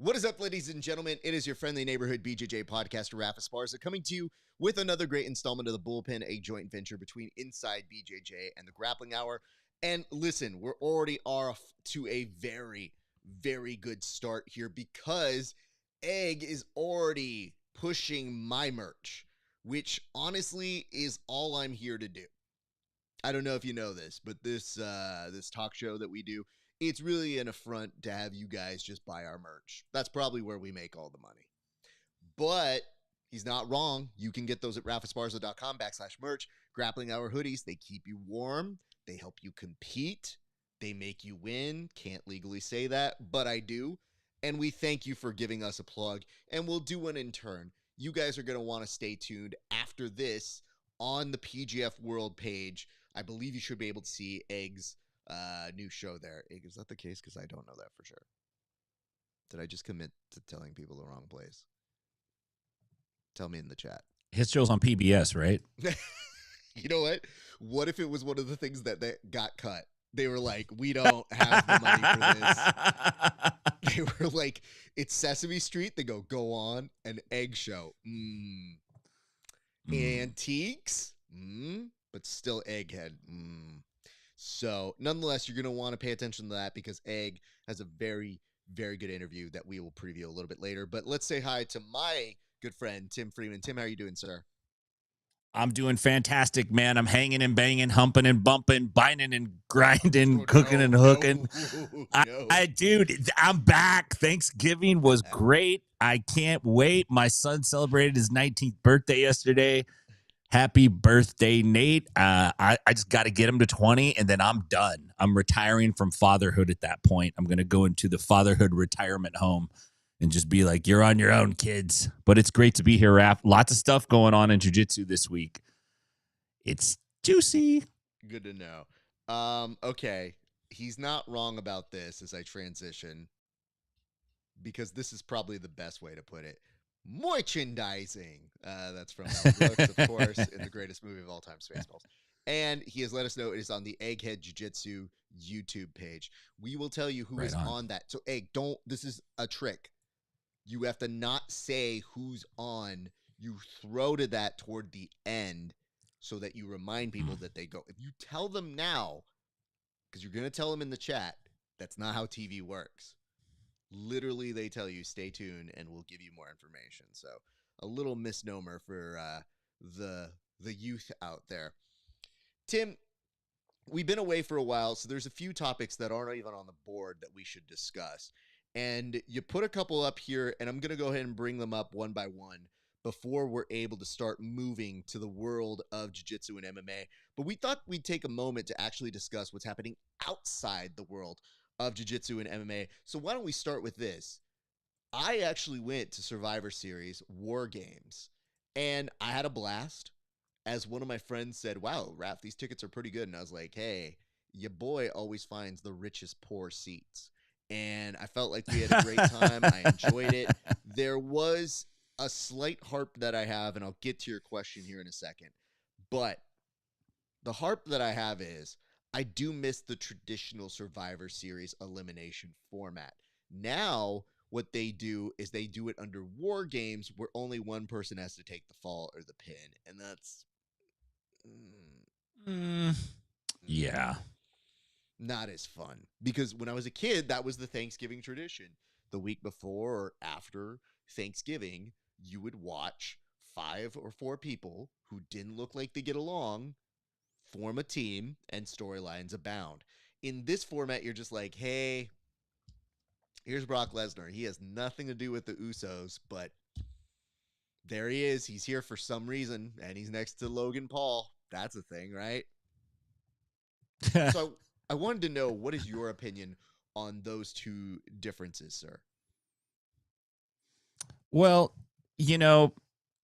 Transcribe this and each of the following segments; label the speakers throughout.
Speaker 1: What is up, ladies and gentlemen? It is your friendly neighborhood BJJ podcaster, RAF ESPARZA, coming to you with another great installment of the Bullpen, a joint venture between Inside BJJ and the Grappling Hour. And listen, we're already off to a very, very good start here because Egg is already pushing my merch, which honestly is all I'm here to do. I don't know if you know this, but this talk show that we do, it's really an affront to have you guys just buy our merch. That's probably where we make all the money. But he's not wrong. You can get those at rafesparza.com/merch. Grappling Hour hoodies, they keep you warm. They help you compete. They make you win. Can't legally say that, but I do. And we thank you for giving us a plug, and we'll do one in turn. You guys are going to want to stay tuned after this on the PGF World page. I believe you should be able to see Egg's new show there. Egg, is that the case? Because I don't know that for sure. Did I just commit to telling people the wrong place? Tell me in the chat.
Speaker 2: His show's on PBS, right?
Speaker 1: You know what? What if it was one of the things that got cut? They were like, we don't have the money for this. They were like, it's Sesame Street. They go on. An Egg show. Antiques. But still Egghead. So, nonetheless, you're going to want to pay attention to that because Egg has a very, very good interview that we will preview a little bit later. But let's say hi to my good friend, Tim Freeman. Tim, how are you doing, sir?
Speaker 2: I'm doing fantastic, man. I'm hanging and banging, humping and bumping, binding and grinding, cooking and hooking. Dude, I'm back. Thanksgiving was great. I can't wait. My son celebrated his 19th birthday yesterday. Happy birthday, Nate. I just got to get him to 20, and then I'm done. I'm retiring from fatherhood at that point. I'm going to go into the fatherhood retirement home and just be like, you're on your own, kids. But it's great to be here, Raph. Lots of stuff going on in jiu-jitsu this week. It's juicy.
Speaker 1: Good to know. Okay. He's not wrong about this as I transition because this is probably the best way to put it. Merchandising. That's from Mel Brooks, of course, in the greatest movie of all time, Spaceballs. And he has let us know it is on the Egghead Jiu-Jitsu YouTube page. We will tell you who is on that. So, Egg, this is a trick. You have to not say who's on. You throw to that toward the end so that you remind people that they go. If you tell them now, because you're going to tell them in the chat, that's not how TV works. Literally, they tell you, stay tuned, and we'll give you more information. So, a little misnomer for the youth out there. Tim, we've been away for a while, so there's a few topics that aren't even on the board that we should discuss. And you put a couple up here, and I'm going to go ahead and bring them up one by one before we're able to start moving to the world of jiu-jitsu and MMA. But we thought we'd take a moment to actually discuss what's happening outside the world of jiu-jitsu and MMA. So why don't we start with this? I actually went to Survivor Series War Games, and I had a blast. As one of my friends said, wow, Raph, these tickets are pretty good. And I was like, hey, your boy always finds the richest poor seats. And I felt like we had a great time. I enjoyed it. There was a slight harp that I have, and I'll get to your question here in a second. But the harp that I have is I do miss the traditional Survivor Series elimination format. Now, what they do is they do it under War Games where only one person has to take the fall or the pin. And that's...
Speaker 2: yeah.
Speaker 1: Not as fun. Because when I was a kid, that was the Thanksgiving tradition. The week before or after Thanksgiving, you would watch 5 or 4 people who didn't look like they get along form a team, and storylines abound. In this format, you're just like, hey, here's Brock Lesnar. He has nothing to do with the Usos, but there he is. He's here for some reason, and he's next to Logan Paul. That's a thing, right? So I wanted to know, what is your opinion on those two differences, sir?
Speaker 2: Well,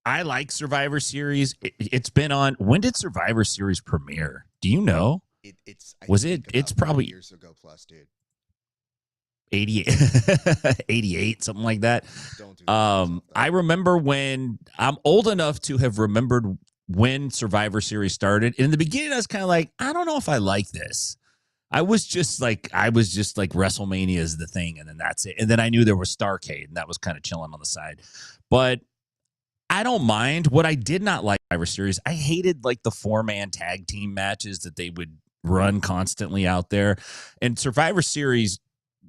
Speaker 2: I like Survivor Series. It's been on. when did Survivor Series premiere? Do you know? It's probably
Speaker 1: years ago plus, dude.
Speaker 2: 88, something like that.
Speaker 1: Don't do
Speaker 2: I remember when I'm old enough to have remembered when Survivor Series started. In the beginning, I was kind of like, I don't know if I like this. I was just like WrestleMania is the thing, and then that's it. And then I knew there was Starrcade, and that was kind of chilling on the side. But I don't mind. What I did not like Survivor Series, I hated like the 4-man tag team matches that they would run constantly out there. And Survivor Series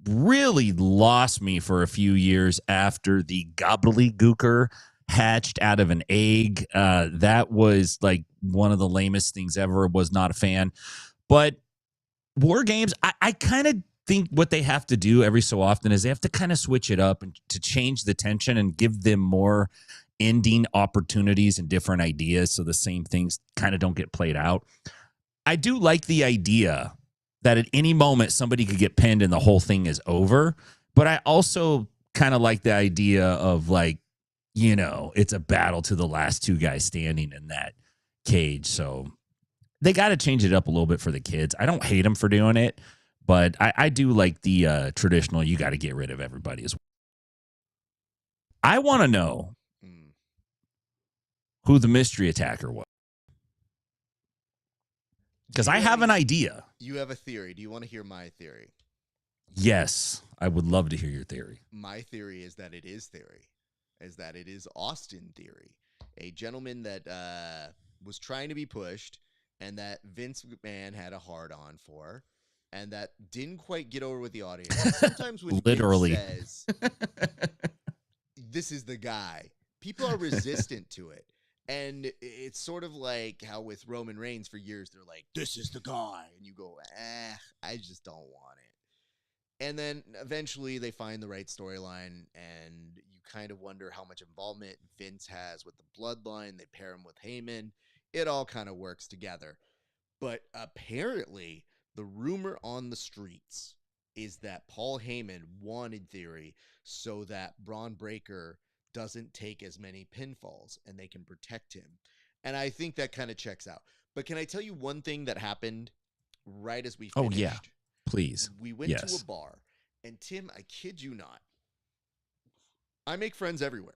Speaker 2: really lost me for a few years after the gobbledygooker hatched out of an egg. That was like one of the lamest things ever. Was not a fan. But War Games, I kind of think what they have to do every so often is they have to kind of switch it up and to change the tension and give them more ending opportunities and different ideas so the same things kind of don't get played out. I do like the idea that at any moment somebody could get pinned and the whole thing is over, but I also kind of like the idea of like, you know, it's a battle to the last two guys standing in that cage. So they got to change it up a little bit for the kids. I don't hate them for doing it, but I do like the traditional, you got to get rid of everybody as well. I want to know who the mystery attacker was. Because I have an idea.
Speaker 1: You have a theory. Do you want to hear my theory?
Speaker 2: Yes, I would love to hear your theory.
Speaker 1: My theory is that it is Austin theory. A gentleman that was trying to be pushed and that Vince McMahon had a hard-on for and that didn't quite get over with the audience. Sometimes when
Speaker 2: literally
Speaker 1: Vince says, this is the guy, people are resistant to it. And it's sort of like how with Roman Reigns for years, they're like, this is the guy. And you go, I just don't want it. And then eventually they find the right storyline, and you kind of wonder how much involvement Vince has with the bloodline. They pair him with Heyman. It all kind of works together. But apparently, the rumor on the streets is that Paul Heyman won in theory so that Braun Breaker doesn't take as many pinfalls and they can protect him. And I think that kind of checks out. But can I tell you one thing that happened right as we finished?
Speaker 2: Oh, yeah. Please.
Speaker 1: We went to a bar, and Tim, I kid you not, I make friends everywhere.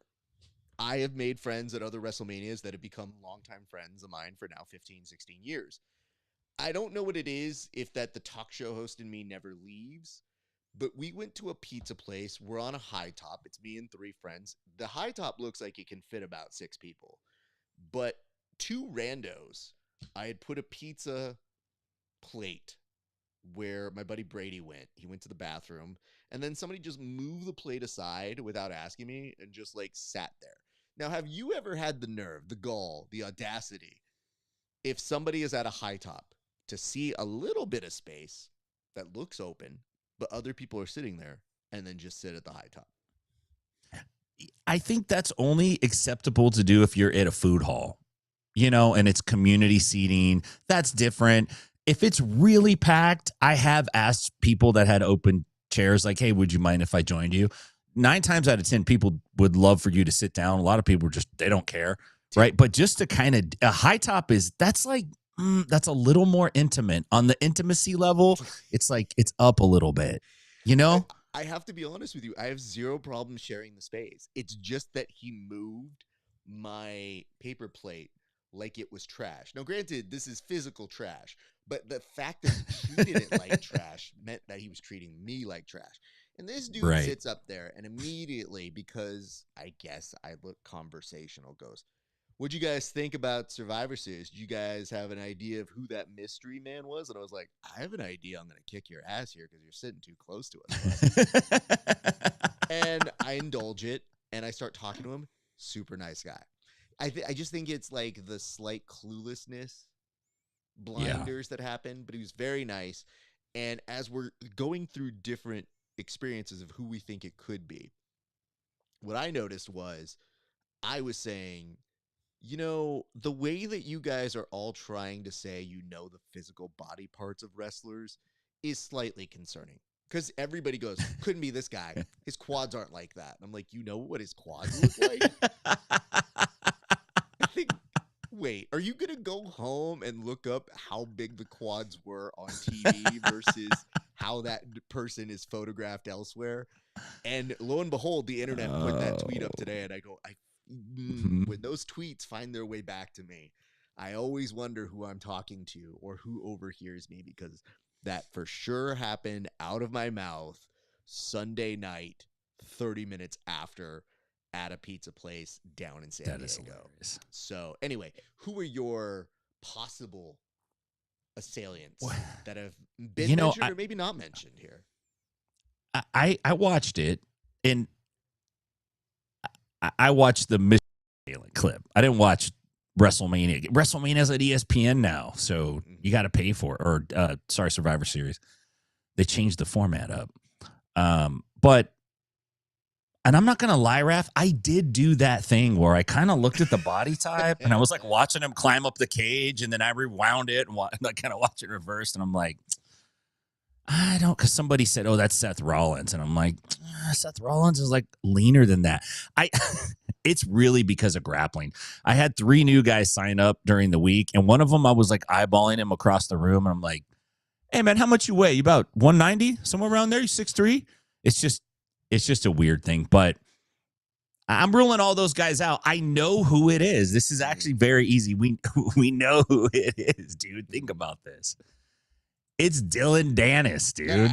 Speaker 1: I have made friends at other WrestleManias that have become longtime friends of mine for now 15, 16 years. I don't know what it is, if that the talk show host in me never leaves, but we went to a pizza place. We're on a high top. It's me and 3 friends. The high top looks like it can fit about 6 people. But 2 randos, I had put a pizza plate where my buddy Brady went. He went to the bathroom, and then somebody just moved the plate aside without asking me and just like sat there. Now, have you ever had the nerve, the gall, the audacity, if somebody is at a high top, to see a little bit of space that looks open, but other people are sitting there, and then just sit at the high top?
Speaker 2: I think that's only acceptable to do if you're at a food hall, you know, and it's community seating. That's different. If it's really packed, I have asked people that had open chairs, like, hey, would you mind if I joined you? 9 times out of 10, people would love for you to sit down. A lot of people just, they don't care, right? But just to kind of, a high top that's like, that's a little more intimate. On the intimacy level, it's like, it's up a little bit, you know?
Speaker 1: I have to be honest with you. I have zero problem sharing the space. It's just that he moved my paper plate like it was trash. Now, granted, this is physical trash, but the fact that he treated it like trash meant that he was treating me like trash. And this dude sits up there and immediately, because I guess I look conversational, goes, what'd you guys think about Survivor Series? Do you guys have an idea of who that mystery man was? And I was like, I have an idea. I'm going to kick your ass here because you're sitting too close to us. And I indulge it, and I start talking to him. Super nice guy. I just think it's like the slight cluelessness, blinders that happen, but he was very nice. And as we're going through different experiences of who we think it could be, what I noticed was I was saying, you know, the way that you guys are all trying to say you know the physical body parts of wrestlers is slightly concerning. Because everybody goes, couldn't be this guy. His quads aren't like that. And I'm like, you know what his quads look like? I think, wait, are you going to go home and look up how big the quads were on TV versus how that person is photographed elsewhere? And lo and behold, the internet put that tweet up today, and I go, when those tweets find their way back to me, I always wonder who I'm talking to or who overhears me, because that for sure happened out of my mouth Sunday night, 30 minutes after, at a pizza place down in San Diego.
Speaker 2: Hilarious.
Speaker 1: So anyway, who are your possible assailants that have been mentioned or maybe not mentioned here?
Speaker 2: I watched it, and I watched the Michigan clip. I didn't watch WrestleMania. WrestleMania's at ESPN now, so you got to pay for it. Or Survivor Series. They changed the format up. But, and I'm not going to lie, Raf, I did do that thing where I kind of looked at the body type and I was like watching him climb up the cage, and then I rewound it and kind of watch it reversed. And I'm like, I don't, because somebody said, oh, that's Seth Rollins. And I'm like, Seth Rollins is like leaner than that. It's really because of grappling. I had 3 new guys sign up during the week, and one of them I was like eyeballing him across the room, and I'm like, hey man, how much you weigh? You about 190, somewhere around there? You 6'3"? It's just a weird thing, but I'm ruling all those guys out. I know who it is. This is actually very easy. We know who it is, dude. Think about this. It's Dylan Dennis, dude.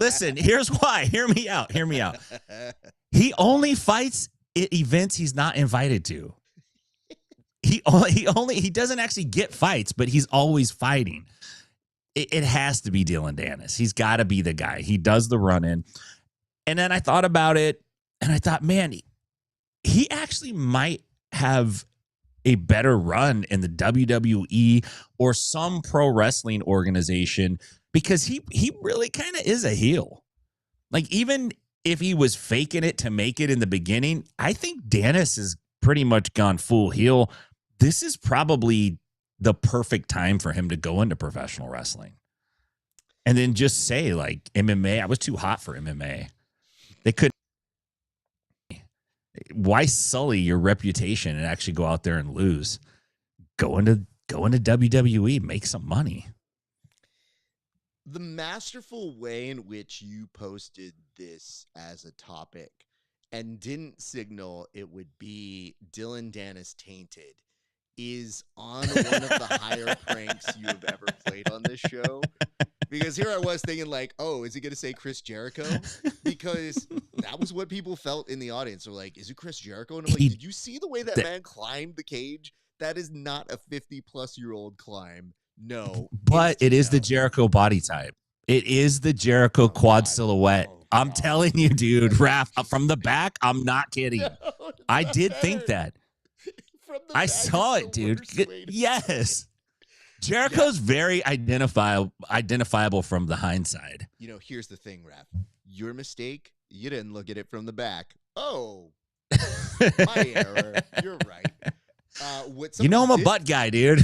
Speaker 2: Listen, here's why. Hear me out. He only fights at events he's not invited to. He doesn't actually get fights, but he's always fighting. It has to be Dylan Dennis. He's got to be the guy. He does the run-in. And then I thought about it, and I thought, man, he actually might have a better run in the WWE or some pro wrestling organization, because he really kind of is a heel. Like, even if he was faking it to make it in the beginning, I think Dennis has pretty much gone full heel. This is probably the perfect time for him to go into professional wrestling. And then just say, like, MMA, I was too hot for MMA. They couldn't. Why sully your reputation and actually go out there and lose? Go into WWE, make some money.
Speaker 1: The masterful way in which you posted this as a topic and didn't signal it would be Dylan Dennis tainted is on one of the higher pranks you have ever played on this show. Because here I was thinking, like, oh, is he going to say Chris Jericho? Because that was what people felt in the audience. They're like, is it Chris Jericho? And I'm like, did you see the way that man climbed the cage? That is not a 50-plus-year-old climb. No.
Speaker 2: But it is the Jericho body type. It is the Jericho quad silhouette. I'm telling you, dude, Raf, from the back, I'm not kidding. No, I did think that. I saw it, dude. Yes. Jericho's very identifiable from the hindsight.
Speaker 1: You know, here's the thing, Raf. Your mistake, you didn't look at it from the back. Oh, my error. You're right.
Speaker 2: I'm a butt guy, dude.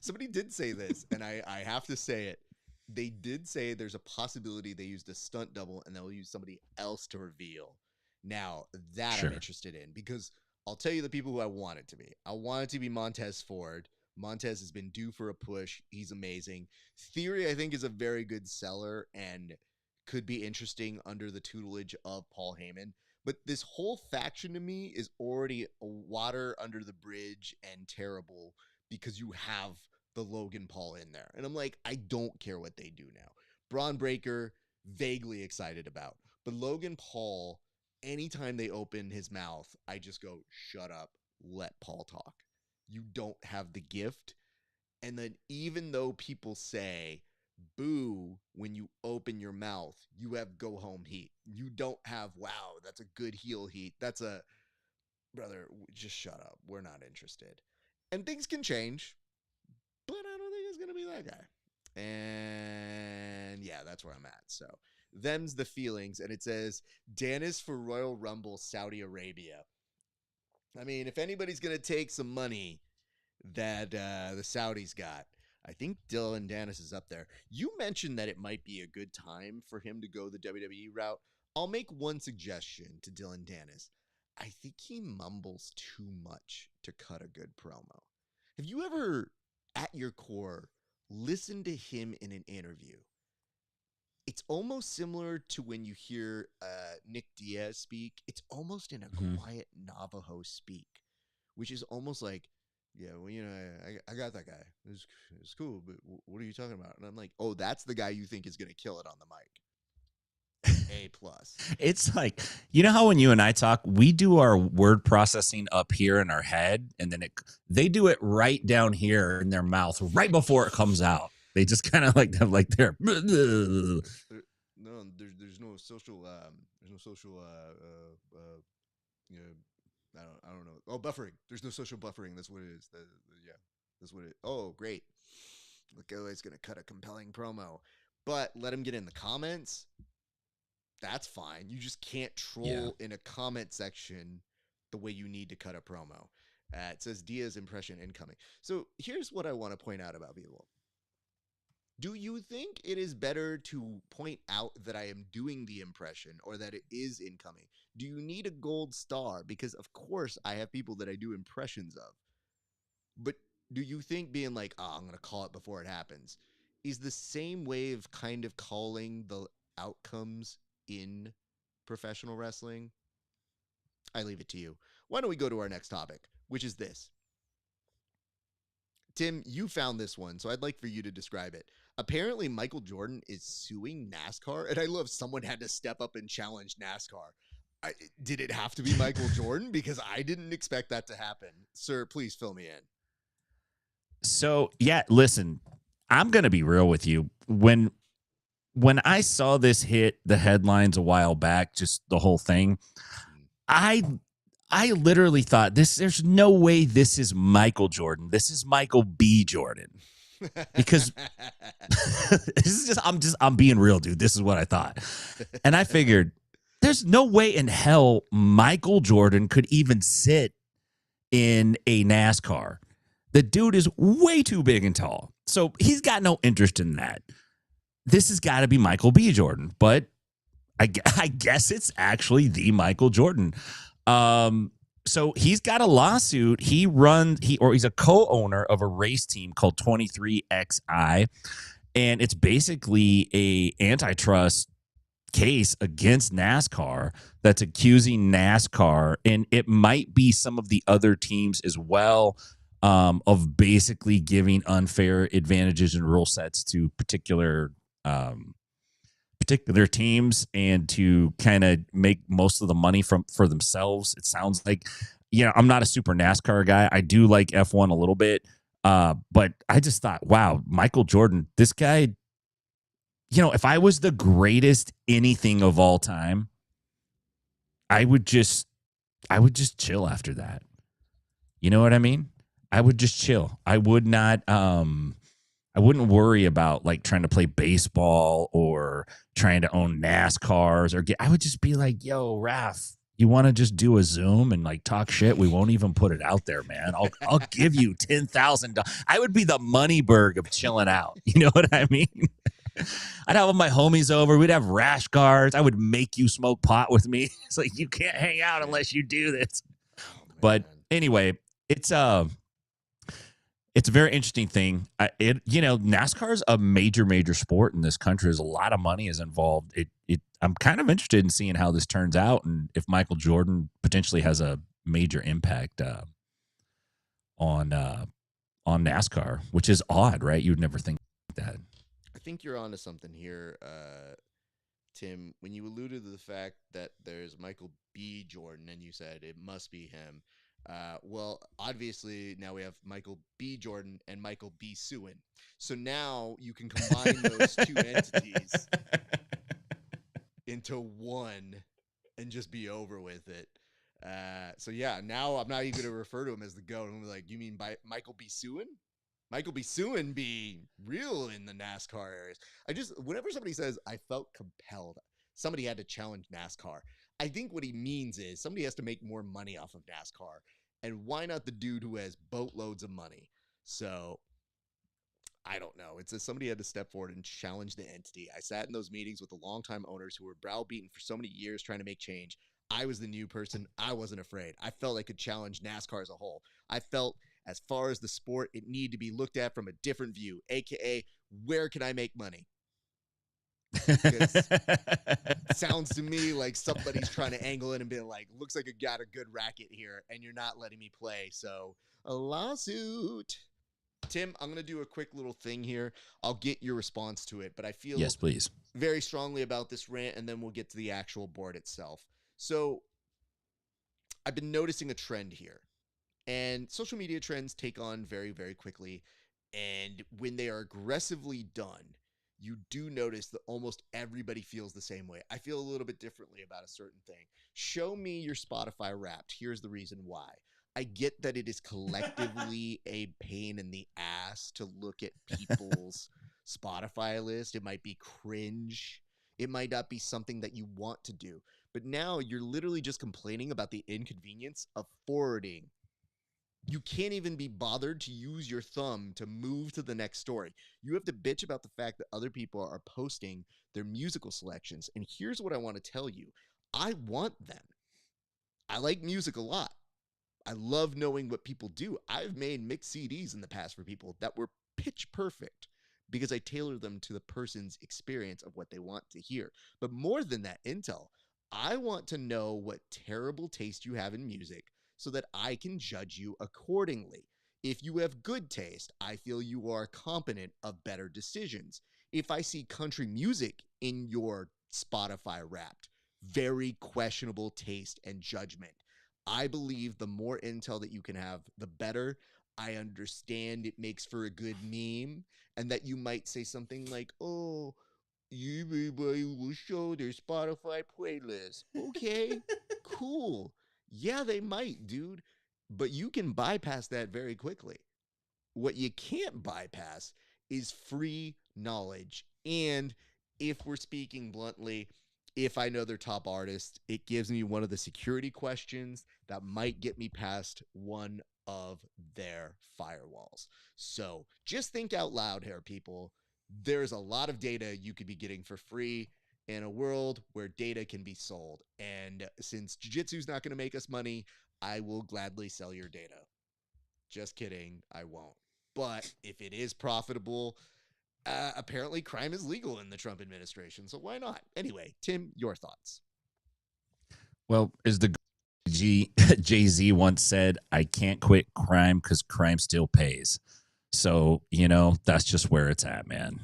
Speaker 1: Somebody did say this, and I have to say it. They did say there's a possibility they used a stunt double and they'll use somebody else to reveal. Now, that I'm interested in, because I'll tell you the people who I want it to be. I want it to be Montez Ford. Montez has been due for a push. He's amazing. Theory, I think, is a very good seller and could be interesting under the tutelage of Paul Heyman. But this whole faction to me is already water under the bridge and terrible because you have the Logan Paul in there. And I'm like, I don't care what they do now. Braun Breaker, vaguely excited about. But Logan Paul, anytime they open his mouth, I just go, shut up, let Paul talk. You don't have the gift. And then even though people say, boo, when you open your mouth, you have go home heat. You don't have, wow, that's a good heel heat. That's a, brother, just shut up. We're not interested. And things can change, but I don't think it's going to be that guy. And yeah, that's where I'm at. So them's the feelings. And it says, Dennis for Royal Rumble, Saudi Arabia. I mean, if anybody's going to take some money that the Saudis got, I think Dylan Dennis is up there. You mentioned that it might be a good time for him to go the WWE route. I'll make one suggestion to Dylan Dennis. I think he mumbles too much to cut a good promo. Have you ever, at your core, listened to him in an interview? It's almost similar to when you hear Nick Diaz speak. It's almost in a quiet Navajo speak, which is almost like, yeah, well, I got that guy. It's cool, but what are you talking about? And I'm like, oh, that's the guy you think is gonna kill it on the mic. A plus.
Speaker 2: It's like, you know how when you and I talk, we do our word processing up here in our head, and then they do it right down here in their mouth right before it comes out. They just kind of like have like their
Speaker 1: No, there's no social there's no social you know, I don't know. Oh, buffering. There's no social buffering. That's what it is. Yeah, that's what it. Oh, great. Look, oh, he's gonna cut a compelling promo, but let him get in the comments. That's fine. You just can't troll in a comment section the way you need to cut a promo. It says Diaz impression incoming. So here's what I want to point out about people. Do you think it is better to point out that I am doing the impression or that it is incoming? Do you need a gold star? Because, of course, I have people that I do impressions of. But do you think being like, oh, I'm going to call it before it happens is the same way of kind of calling the outcomes in professional wrestling? I leave it to you. Why don't we go to our next topic, which is this? Tim, you found this one, so I'd like for you to describe it. Apparently, Michael Jordan is suing NASCAR, and I love someone had to step up and challenge NASCAR. Did it have to be Michael Jordan? Because I didn't expect that to happen. Sir, please fill me in.
Speaker 2: So, yeah, listen, I'm going to be real with you. When I saw this hit the headlines a while back, just the whole thing, I literally thought there's no way this is Michael Jordan. This is Michael B. Jordan. Because this is I'm being real, dude. This is what I thought. And I figured there's no way in hell Michael Jordan could even sit in a NASCAR. The dude is way too big and tall. So he's got no interest in that. This has got to be Michael B. Jordan. But I guess it's actually the Michael Jordan. So he's got a lawsuit. He's a co-owner of a race team called 23XI, and it's basically a antitrust case against NASCAR that's accusing NASCAR, and it might be some of the other teams as well, of basically giving unfair advantages and rule sets to particular teams and to kind of make most of the money for themselves. It sounds like, I'm not a super NASCAR guy. I do like F1 a little bit. But I just thought, wow, Michael Jordan, this guy, if I was the greatest anything of all time, I would just chill after that. You know what I mean? I would just chill. I would not, I wouldn't worry about like trying to play baseball or trying to own NASCARs I would just be like, yo, RAF, you want to just do a Zoom and like talk shit? We won't even put it out there, man. I'll give you $10,000. I would be the Moneyberg of chilling out. You know what I mean? I'd have all my homies over. We'd have rash guards. I would make you smoke pot with me. It's like, you can't hang out unless you do this. Oh, but anyway, it's a very interesting thing. NASCAR is a major sport in this country. There's a lot of money is involved. I'm kind of interested in seeing how this turns out and if Michael Jordan potentially has a major impact on NASCAR, which is odd, right? You would never think that.
Speaker 1: I think you're onto something here, Tim. When you alluded to the fact that there's Michael B. Jordan and you said it must be him. Well, obviously now we have Michael B. Jordan and Michael B. Sewin. So now you can combine those two entities into one and just be over with it. So yeah, now I'm not even going to refer to him as the GOAT. I'm like, you mean by Michael B. Sewin? Michael B. Sewin be real in the NASCAR areas. Whenever somebody says, I felt compelled, somebody had to challenge NASCAR. I think what he means is somebody has to make more money off of NASCAR. And why not the dude who has boatloads of money? So I don't know. It's as somebody had to step forward and challenge the entity. I sat in those meetings with the longtime owners who were browbeaten for so many years trying to make change. I was the new person. I wasn't afraid. I felt I could challenge NASCAR as a whole. I felt as far as the sport, it needed to be looked at from a different view, aka where can I make money? Sounds to me like somebody's trying to angle in and be like, looks like you got a good racket here and you're not letting me play. So A lawsuit. Tim, I'm going to do a quick little thing here. I'll get your response to it, but I feel
Speaker 2: Yes, please.
Speaker 1: very strongly about this rant, and then we'll get to the actual board itself. So I've been noticing a trend here, and social media trends take on very, very quickly. And when they are aggressively done, you do notice that almost everybody feels the same way. I feel a little bit differently about a certain thing. Show me your Spotify Wrapped. Here's the reason why. I get that it is collectively a pain in the ass to look at people's Spotify list. It might be cringe. It might not be something that you want to do. But now you're literally just complaining about the inconvenience of forwarding. You can't even be bothered to use your thumb to move to the next story. You have to bitch about the fact that other people are posting their musical selections. And here's what I want to tell you. I want them. I like music a lot. I love knowing what people do. I've made mixed CDs in the past for people that were pitch perfect because I tailor them to the person's experience of what they want to hear. But more than that intel, I want to know what terrible taste you have in music so that I can judge you accordingly. If you have good taste, I feel you are competent of better decisions. If I see country music in your Spotify Wrapped, very questionable taste and judgment. I believe the more intel that you can have, the better. I understand it makes for a good meme, and that you might say something like, oh, everybody will show their Spotify playlist. Okay, cool. Yeah, they might, dude. But you can bypass that very quickly. What you can't bypass is free knowledge. And if we're speaking bluntly, if I know their top artist, it gives me one of the security questions that might get me past one of their firewalls. So just think out loud here, people. There's a lot of data you could be getting for free in a world where data can be sold. And since jiu-jitsu's not going to make us money, I will gladly sell your data. Just kidding, I won't. But if it is profitable, apparently crime is legal in the Trump administration, so why not? Anyway, Tim, your thoughts.
Speaker 2: Well, as the Jay-Z once said, I can't quit crime because crime still pays. So, that's just where it's at, man.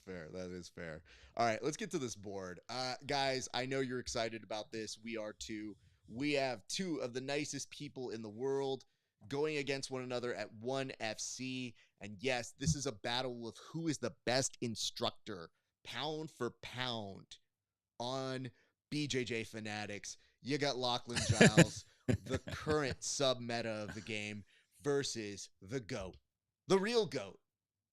Speaker 1: Fair. That is fair. All right, let's get to this board. Guys, I know you're excited about this. We are too. We have two of the nicest people in the world going against one another at 1FC. And yes, this is a battle of who is the best instructor, pound for pound, on BJJ Fanatics. You got Lachlan Giles, the current sub-meta of the game, versus the GOAT, the real GOAT,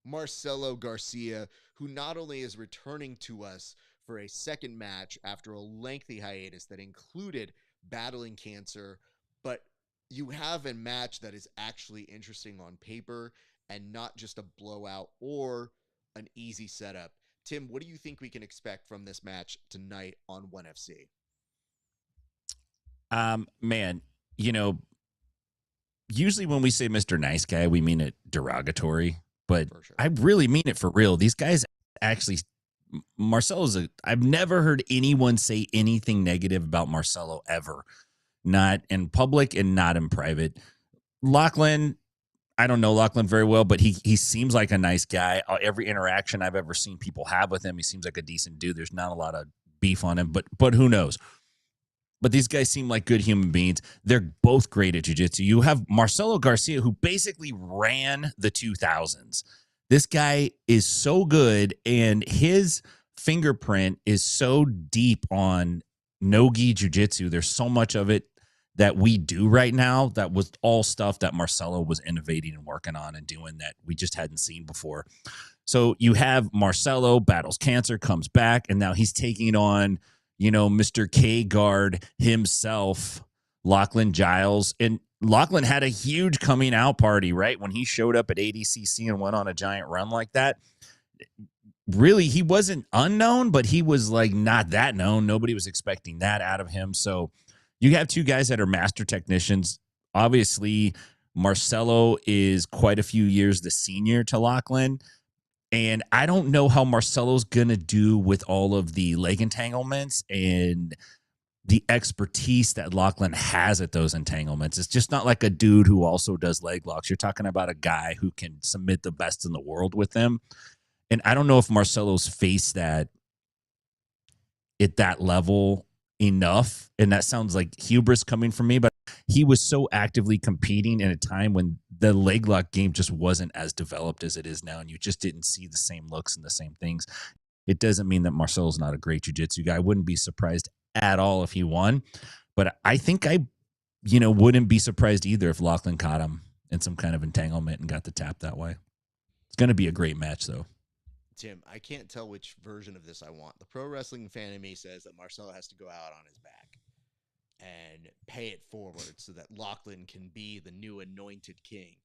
Speaker 1: Marcelo Garcia, who not only is returning to us for a second match after a lengthy hiatus that included battling cancer, but you have a match that is actually interesting on paper and not just a blowout or an easy setup. Tim, what do you think we can expect from this match tonight on 1FC?
Speaker 2: Man, usually when we say Mr. Nice Guy, we mean it derogatory, but sure. I really mean it for real. These guys actually, I've never heard anyone say anything negative about Marcelo ever. Not in public and not in private. Lachlan, I don't know Lachlan very well, but he seems like a nice guy. Every interaction I've ever seen people have with him, he seems like a decent dude. There's not a lot of beef on him, but who knows? But these guys seem like good human beings. They're both great at jiu-jitsu. You have Marcelo Garcia, who basically ran the 2000s. This guy is so good, and his fingerprint is so deep on no-gi jiu-jitsu. There's so much of it that we do right now that was all stuff that Marcelo was innovating and working on and doing that we just hadn't seen before. So you have Marcelo battles cancer, comes back, and now he's taking on, Mr. K guard himself, Lachlan Giles. And Lachlan had a huge coming out party, right? When he showed up at ADCC and went on a giant run like that. Really, he wasn't unknown, but he was like not that known. Nobody was expecting that out of him. So you have two guys that are master technicians. Obviously, Marcelo is quite a few years the senior to Lachlan. And I don't know how Marcelo's going to do with all of the leg entanglements and the expertise that Lachlan has at those entanglements. It's just not like a dude who also does leg locks. You're talking about a guy who can submit the best in the world with them. And I don't know if Marcelo's faced that at that level enough. And that sounds like hubris coming from me, but he was so actively competing in a time when the leg lock game just wasn't as developed as it is now. And you just didn't see the same looks and the same things. It doesn't mean that Marcelo's not a great jiu-jitsu guy. I wouldn't be surprised at all if he won. But I think I wouldn't be surprised either if Lachlan caught him in some kind of entanglement and got the tap that way. It's going to be a great match, though.
Speaker 1: Tim, I can't tell which version of this I want. The pro wrestling fan in me says that Marcelo has to go out on his back and pay it forward so that Lachlan can be the new anointed king.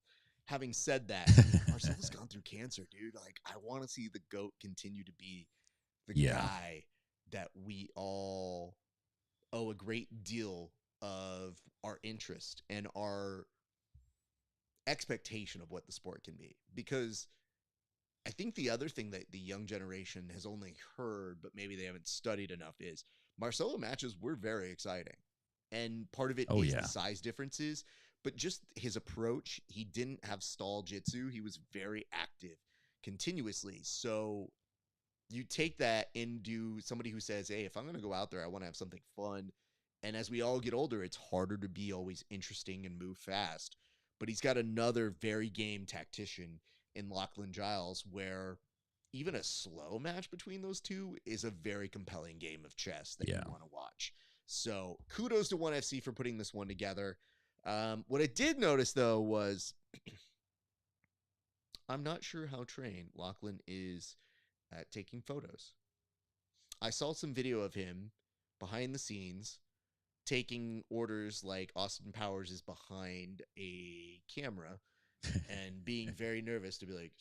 Speaker 1: Having said that, Marcelo's gone through cancer, dude. Like, I want to see the GOAT continue to be the guy that we all owe a great deal of our interest and our expectation of what the sport can be. Because I think the other thing that the young generation has only heard, but maybe they haven't studied enough, is Marcelo matches were very exciting. And part of it is the size differences, but just his approach. He didn't have stall jitsu. He was very active continuously. So you take that into somebody who says, hey, if I'm going to go out there, I want to have something fun. And as we all get older, it's harder to be always interesting and move fast. But he's got another very game tactician in Lachlan Giles, where even a slow match between those two is a very compelling game of chess that you want to watch. So kudos to 1FC for putting this one together. What I did notice, though, was I'm not sure how trained Lachlan is at taking photos. I saw some video of him behind the scenes taking orders like Austin Powers is behind a camera and being very nervous to be like,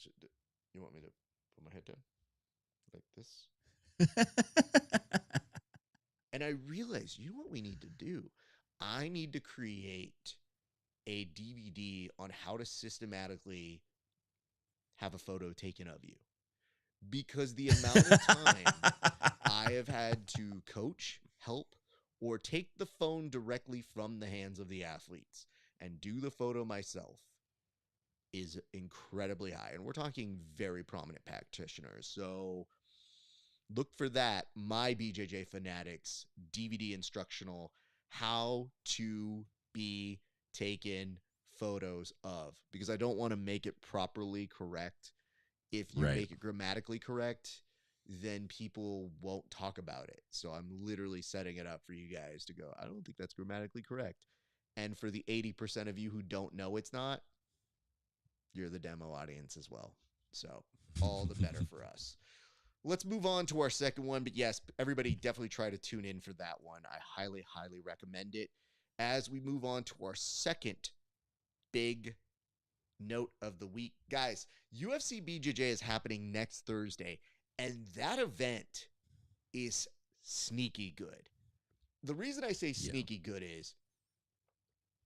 Speaker 1: you want me to put my head down like this? And I realized, you know what we need to do? I need to create a DVD on how to systematically have a photo taken of you. Because the amount of time I have had to coach, help, or take the phone directly from the hands of the athletes and do the photo myself is incredibly high. And we're talking very prominent practitioners. So look for that, my BJJ Fanatics DVD instructional, how to be taken photos of, because I don't want to make it properly correct. If you make it grammatically correct, then people won't talk about it. So I'm literally setting it up for you guys to go, I don't think that's grammatically correct. And for the 80% of you who don't know it's not, you're the demo audience as well. So all the better for us. Let's move on to our second one. But yes, everybody definitely try to tune in for that one. I highly, highly recommend it. As we move on to our second big note of the week. Guys, UFC BJJ is happening next Thursday, and that event is sneaky good. The reason I say sneaky good is,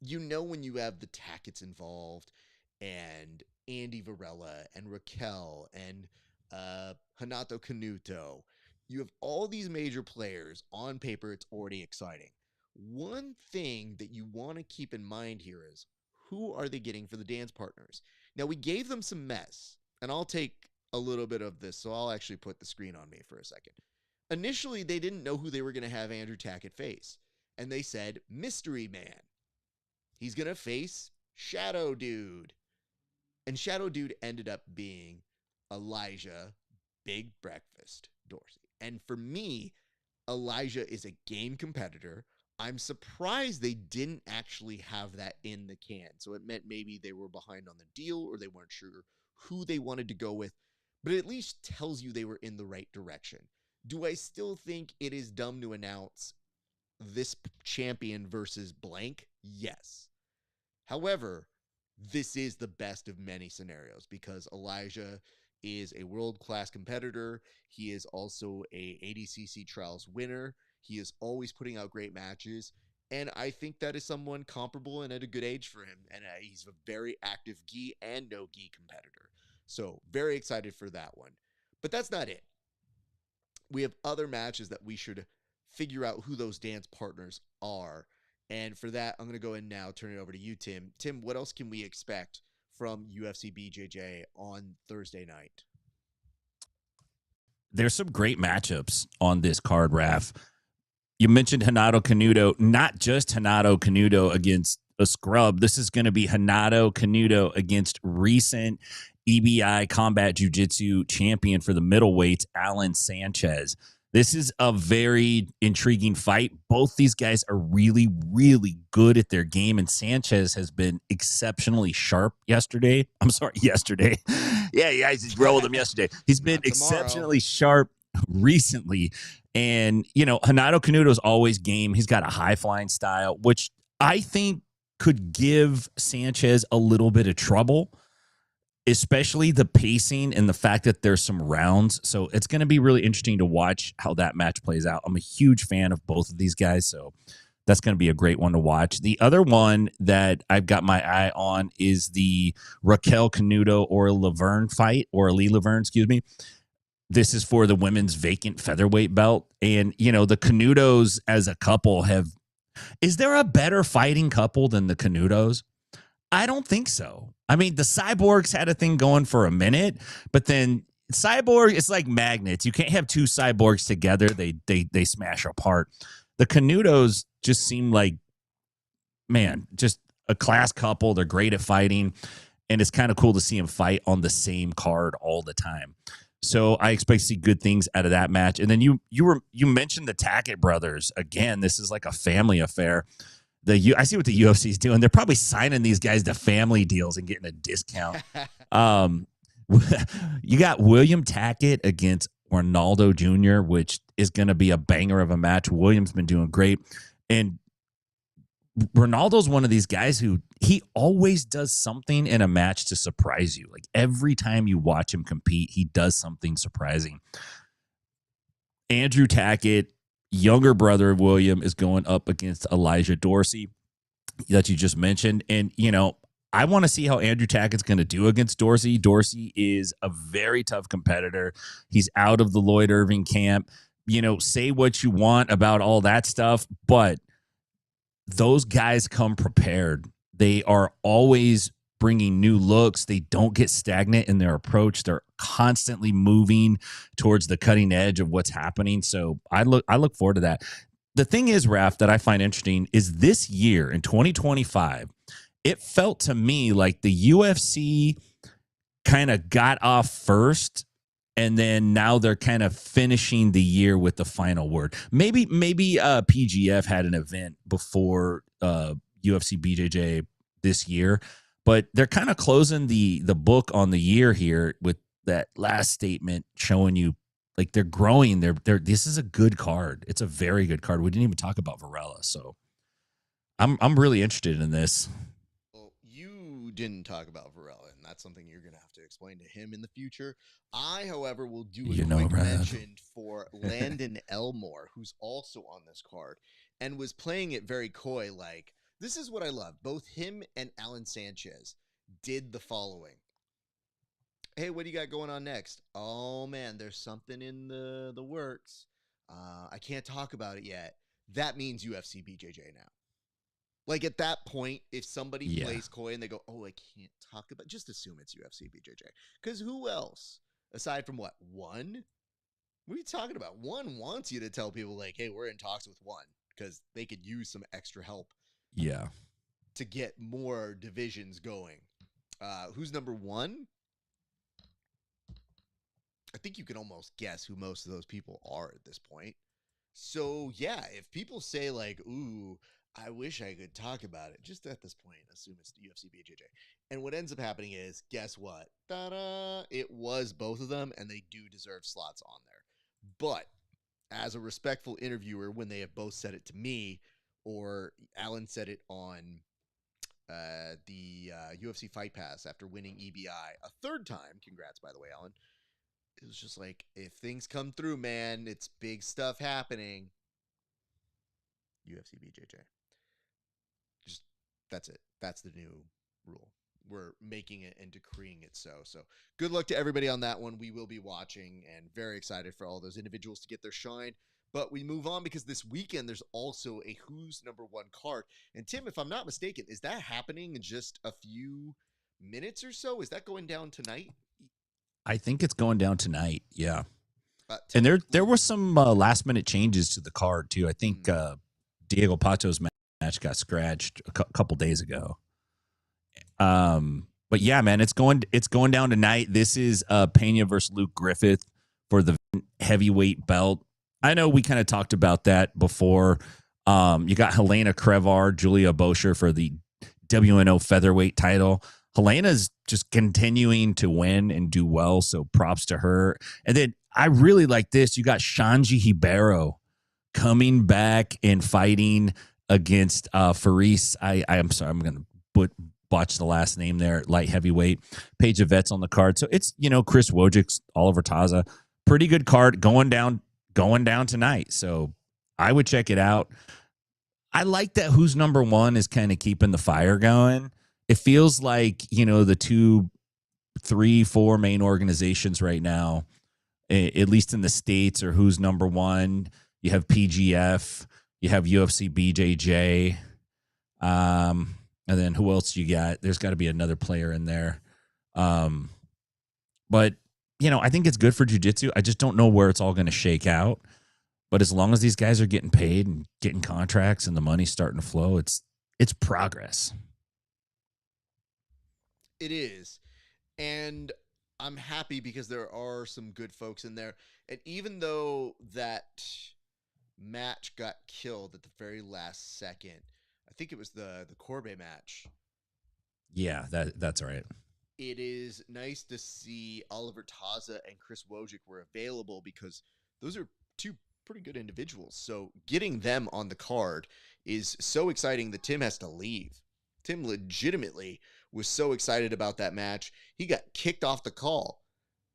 Speaker 1: when you have the Tackett's involved, and Andy Varela, and Raquel, and Hanato Canuto, you have all these major players. On paper, it's already exciting. One thing that you want to keep in mind here is, who are they getting for the dance partners? Now, we gave them some mess, and I'll take a little bit of this, so I'll actually put the screen on me for a second. Initially, they didn't know who they were going to have Andrew Tackett face, and they said, Mystery Man. He's going to face Shadow Dude. And Shadow Dude ended up being Elijah Big Breakfast Dorsey. And for me, Elijah is a game competitor. I'm surprised they didn't actually have that in the can. So it meant maybe they were behind on the deal, or they weren't sure who they wanted to go with. But it at least tells you they were in the right direction. Do I still think it is dumb to announce this champion versus blank? Yes. However, this is the best of many scenarios, because Elijah is a world-class competitor. He is also a ADCC trials winner. He is always putting out great matches, and I think that is someone comparable and at a good age for him, and he's a very active gi and no gi competitor. So very excited for that one. But that's not it. We have other matches that we should figure out who those dance partners are. And for that, I'm going to go in now, turn it over to you, Tim. Tim, what else can we expect from UFC BJJ on Thursday night?
Speaker 2: There's some great matchups on this card, Raf. You mentioned Renato Canuto, not just Renato Canuto against a scrub. This is going to be Renato Canuto against recent EBI Combat Jiu-Jitsu champion for the middleweights, Alan Sanchez. This is a very intriguing fight. Both these guys are really, really good at their game, and Sanchez has been exceptionally sharp yesterday. I'm sorry, yesterday. Yeah, I just rolled him yesterday. He's been exceptionally sharp recently. And, you know, Renato Canuto's always game. He's got a high-flying style, which I think could give Sanchez a little bit of trouble, especially the pacing and the fact that there's some rounds. So it's going to be really interesting to watch how that match plays out. I'm a huge fan of both of these guys, so that's going to be a great one to watch. The other one that I've got my eye on is the Raquel Canuto or Laverne fight, or Lee Laverne, excuse me. This is for the women's vacant featherweight belt. And, you know, the Canutos as a couple have... Is there a better fighting couple than the Canutos? I don't think so. I mean, the Cyborgs had a thing going for a minute, but then Cyborg, it's like magnets. You can't have two Cyborgs together. They smash apart. The Canutos just seem like, man, just a class couple. They're great at fighting, and it's kind of cool to see them fight on the same card all the time. So I expect to see good things out of that match. And then you mentioned the Tackett brothers. Again, this is like a family affair. I see what the UFC is doing. They're probably signing these guys to family deals and getting a discount. You got William Tackett against Ronaldo Jr., which is going to be a banger of a match. William's been doing great. And Ronaldo's one of these guys who he always does something in a match to surprise you. Like every time you watch him compete, he does something surprising. Andrew Tackett, younger brother of William, is going up against Elijah Dorsey that you just mentioned. And, you know, I want to see how Andrew Tackett's going to do against Dorsey. Dorsey is a very tough competitor. He's out of the Lloyd Irving camp. You know, say what you want about all that stuff, but those guys come prepared. They are always bringing new looks. They don't get stagnant in their approach. They're constantly moving towards the cutting edge of what's happening. So I look forward to that. The thing is, Raf, that I find interesting is this year in 2025, it felt to me like the UFC kind of got off first, and then now they're kind of finishing the year with the final word. Maybe PGF had an event before UFC BJJ this year, but they're kind of closing the book on the year here with that last statement showing you like they're growing. This is a good card. It's a very good card. We didn't even talk about Varela, so I'm really interested in this.
Speaker 1: Well, you didn't talk about Varela, and that's something you're going to have to explain to him in the future. I, however, will do a quick mention for Landon Elmore, who's also on this card and was playing it very coy. Like, this is what I love. Both him and Alan Sanchez did the following. Hey, what do you got going on next? Oh, man, there's something in the works. I can't talk about it yet. That means UFC BJJ now. Like, at that point, if somebody plays coy and they go, oh, I can't talk about it, just assume it's UFC BJJ. Because who else, aside from what, one? What are you talking about? One wants you to tell people, like, hey, we're in talks with one, because they could use some extra help.
Speaker 2: Yeah.
Speaker 1: To get more divisions going. Who's number one? I think you can almost guess who most of those people are at this point. So, yeah, if people say, like, ooh, I wish I could talk about it, just at this point, assume it's the UFC BJJ. And what ends up happening is, guess what? Ta-da! It was both of them, and they do deserve slots on there. But as a respectful interviewer, when they have both said it to me, or Alan said it on the UFC Fight Pass after winning EBI a third time, congrats, by the way, Alan, it was just like, if things come through, man, it's big stuff happening. UFC BJJ. Just, that's it. That's the new rule. We're making it and decreeing it so. So good luck to everybody on that one. We will be watching and very excited for all those individuals to get their shine. But we move on because this weekend there's also a Who's Number One card. And Tim, if I'm not mistaken, is that happening in just a few minutes or so? Is that going down tonight?
Speaker 2: I think it's going down tonight. Yeah.
Speaker 1: Tim,
Speaker 2: And there were some last minute changes to the card too. I think Diego Pato's match got scratched a couple days ago. But yeah, man, it's going down tonight. This is Pena versus Luke Griffith for the heavyweight belt. I know we kind of talked about that before. You got Helena Crevar, Julia Boscher for the WNO featherweight title. Helena's just continuing to win and do well, so props to her. And then I really like this. You got Shanji Hibero coming back and fighting against Faris. I'm sorry, I'm going to botch the last name there, light heavyweight. Paige Yvette's on the card. So it's, Chris Wojcik, Oliver Taza. Pretty good card going down tonight. So I would check it out. I like that Who's Number One is kind of keeping the fire going. It feels like, the 2, 3, 4 main organizations right now, at least in the States, are Who's Number One. You have PGF, you have UFC BJJ. And then who else you got? There's got to be another player in there. But, I think it's good for jiu-jitsu. I just don't know where it's all going to shake out. But as long as these guys are getting paid and getting contracts and the money's starting to flow, it's progress.
Speaker 1: It is. And I'm happy because there are some good folks in there. And even though that match got killed at the very last second, I think it was the Corbe match.
Speaker 2: Yeah, that's right.
Speaker 1: It is nice to see Oliver Taza and Chris Wojcik were available because those are two pretty good individuals. So getting them on the card is so exciting that Tim has to leave. Tim legitimately was so excited about that match. He got kicked off the call.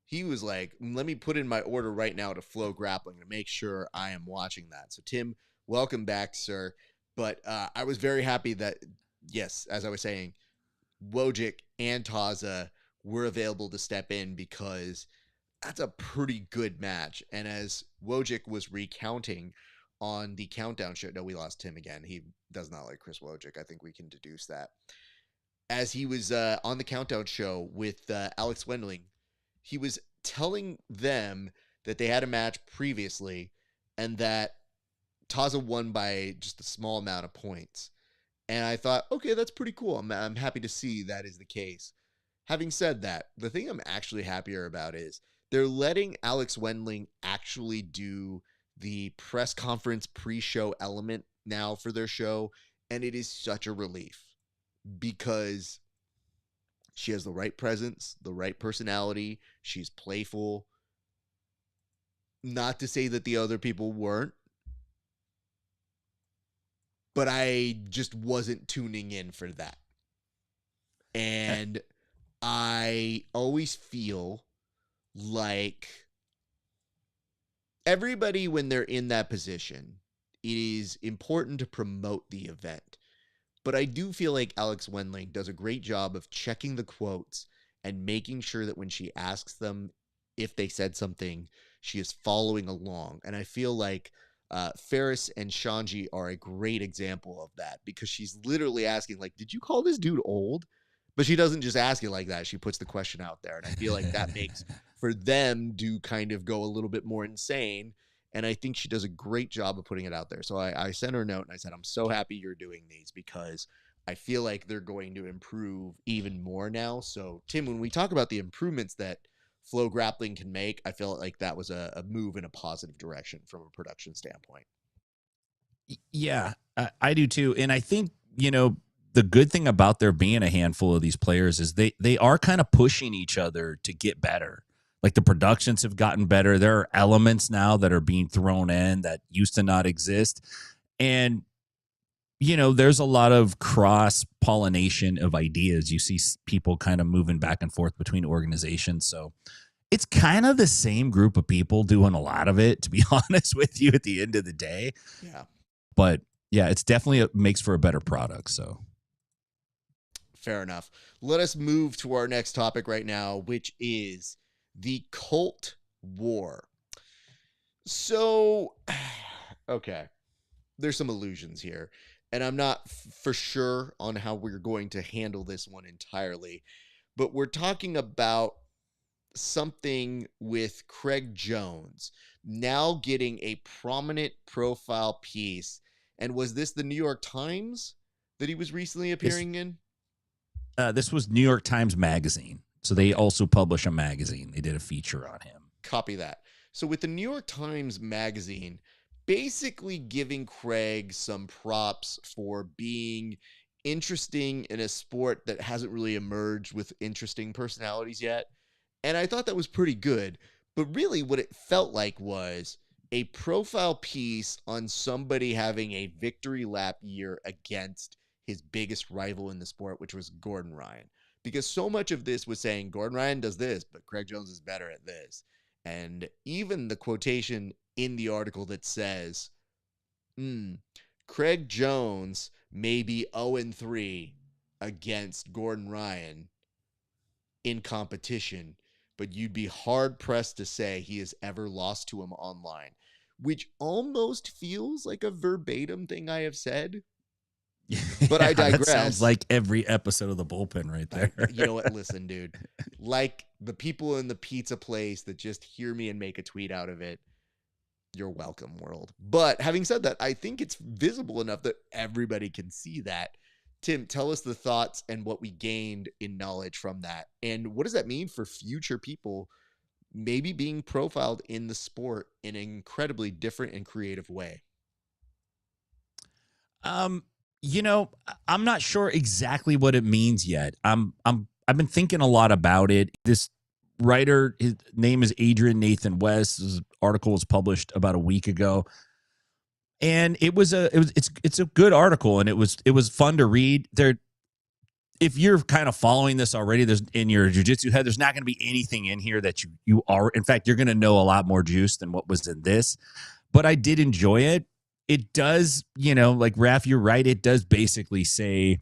Speaker 1: He was like, let me put in my order right now to Flow Grappling to make sure I am watching that. So Tim, welcome back, sir. But I was very happy that, yes, as I was saying, Wojcik and Taza were available to step in because that's a pretty good match. And as Wojcik was recounting on the countdown show, no, we lost Tim again. He does not like Chris Wojcik. I think we can deduce that. As he was on the countdown show with Alex Wendling, he was telling them that they had a match previously and that Taza won by just a small amount of points. And I thought, okay, that's pretty cool. I'm happy to see that is the case. Having said that, the thing I'm actually happier about is they're letting Alex Wendling actually do the press conference pre-show element now for their show. And it is such a relief because she has the right presence, the right personality. She's playful. Not to say that the other people weren't, but I just wasn't tuning in for that. And I always feel like everybody, when they're in that position, it is important to promote the event. But I do feel like Alex Wendling does a great job of checking the quotes and making sure that when she asks them if they said something, she is following along. And I feel like Ferris and Shanji are a great example of that because she's literally asking, like, did you call this dude old? But she doesn't just ask it like that. She puts the question out there. And I feel like that makes for them to kind of go a little bit more insane. And I think she does a great job of putting it out there. So I sent her a note and I said, I'm so happy you're doing these because I feel like they're going to improve even more now. So, Tim, when we talk about the improvements that Flow Grappling can make, I feel like that was a move in a positive direction from a production standpoint.
Speaker 2: Yeah, I do too. And I think, the good thing about there being a handful of these players is they are kind of pushing each other to get better. Like the productions have gotten better. There are elements now that are being thrown in that used to not exist. And, there's a lot of cross-pollination of ideas. You see people kind of moving back and forth between organizations. So it's kind of the same group of people doing a lot of it, to be honest with you, at the end of the day.
Speaker 1: Yeah.
Speaker 2: But, yeah, it's definitely makes for a better product, so.
Speaker 1: Fair enough. Let us move to our next topic right now, which is the Cult War. So Okay. There's some illusions here, and I'm not for sure on how we're going to handle this one entirely, but we're talking about something with Craig Jones now getting a prominent profile piece. And was this the New York Times that he was recently appearing in?
Speaker 2: This was New York Times Magazine. So they also publish a magazine. They did a feature on him.
Speaker 1: Copy that. So with the New York Times Magazine, basically giving Craig some props for being interesting in a sport that hasn't really emerged with interesting personalities yet. And I thought that was pretty good. But really, what it felt like was a profile piece on somebody having a victory lap year against his biggest rival in the sport, which was Gordon Ryan. Because so much of this was saying Gordon Ryan does this, but Craig Jones is better at this. And even the quotation in the article that says, Craig Jones may be 0-3 against Gordon Ryan in competition, but you'd be hard pressed to say he has ever lost to him online, which almost feels like a verbatim thing I have said. But I digress.
Speaker 2: That sounds like every episode of the Bullpen right there.
Speaker 1: You know what? Listen, dude. Like the people in the pizza place that just hear me and make a tweet out of it, you're welcome, world. But having said that, I think it's visible enough that everybody can see that. Tim, tell us the thoughts and what we gained in knowledge from that. And what does that mean for future people maybe being profiled in the sport in an incredibly different and creative way?
Speaker 2: You know, I'm not sure exactly what it means yet. I've been thinking a lot about it. This writer, his name is Adrian Nathan West. This article was published about a week ago. And it's a good article, and it was fun to read. If you're kind of following this already, there's in your jiu-jitsu head, there's not going to be anything in here that you are. In fact, you're going to know a lot more juice than what was in this. But I did enjoy it. It does, like RAF, you're right. It does basically say,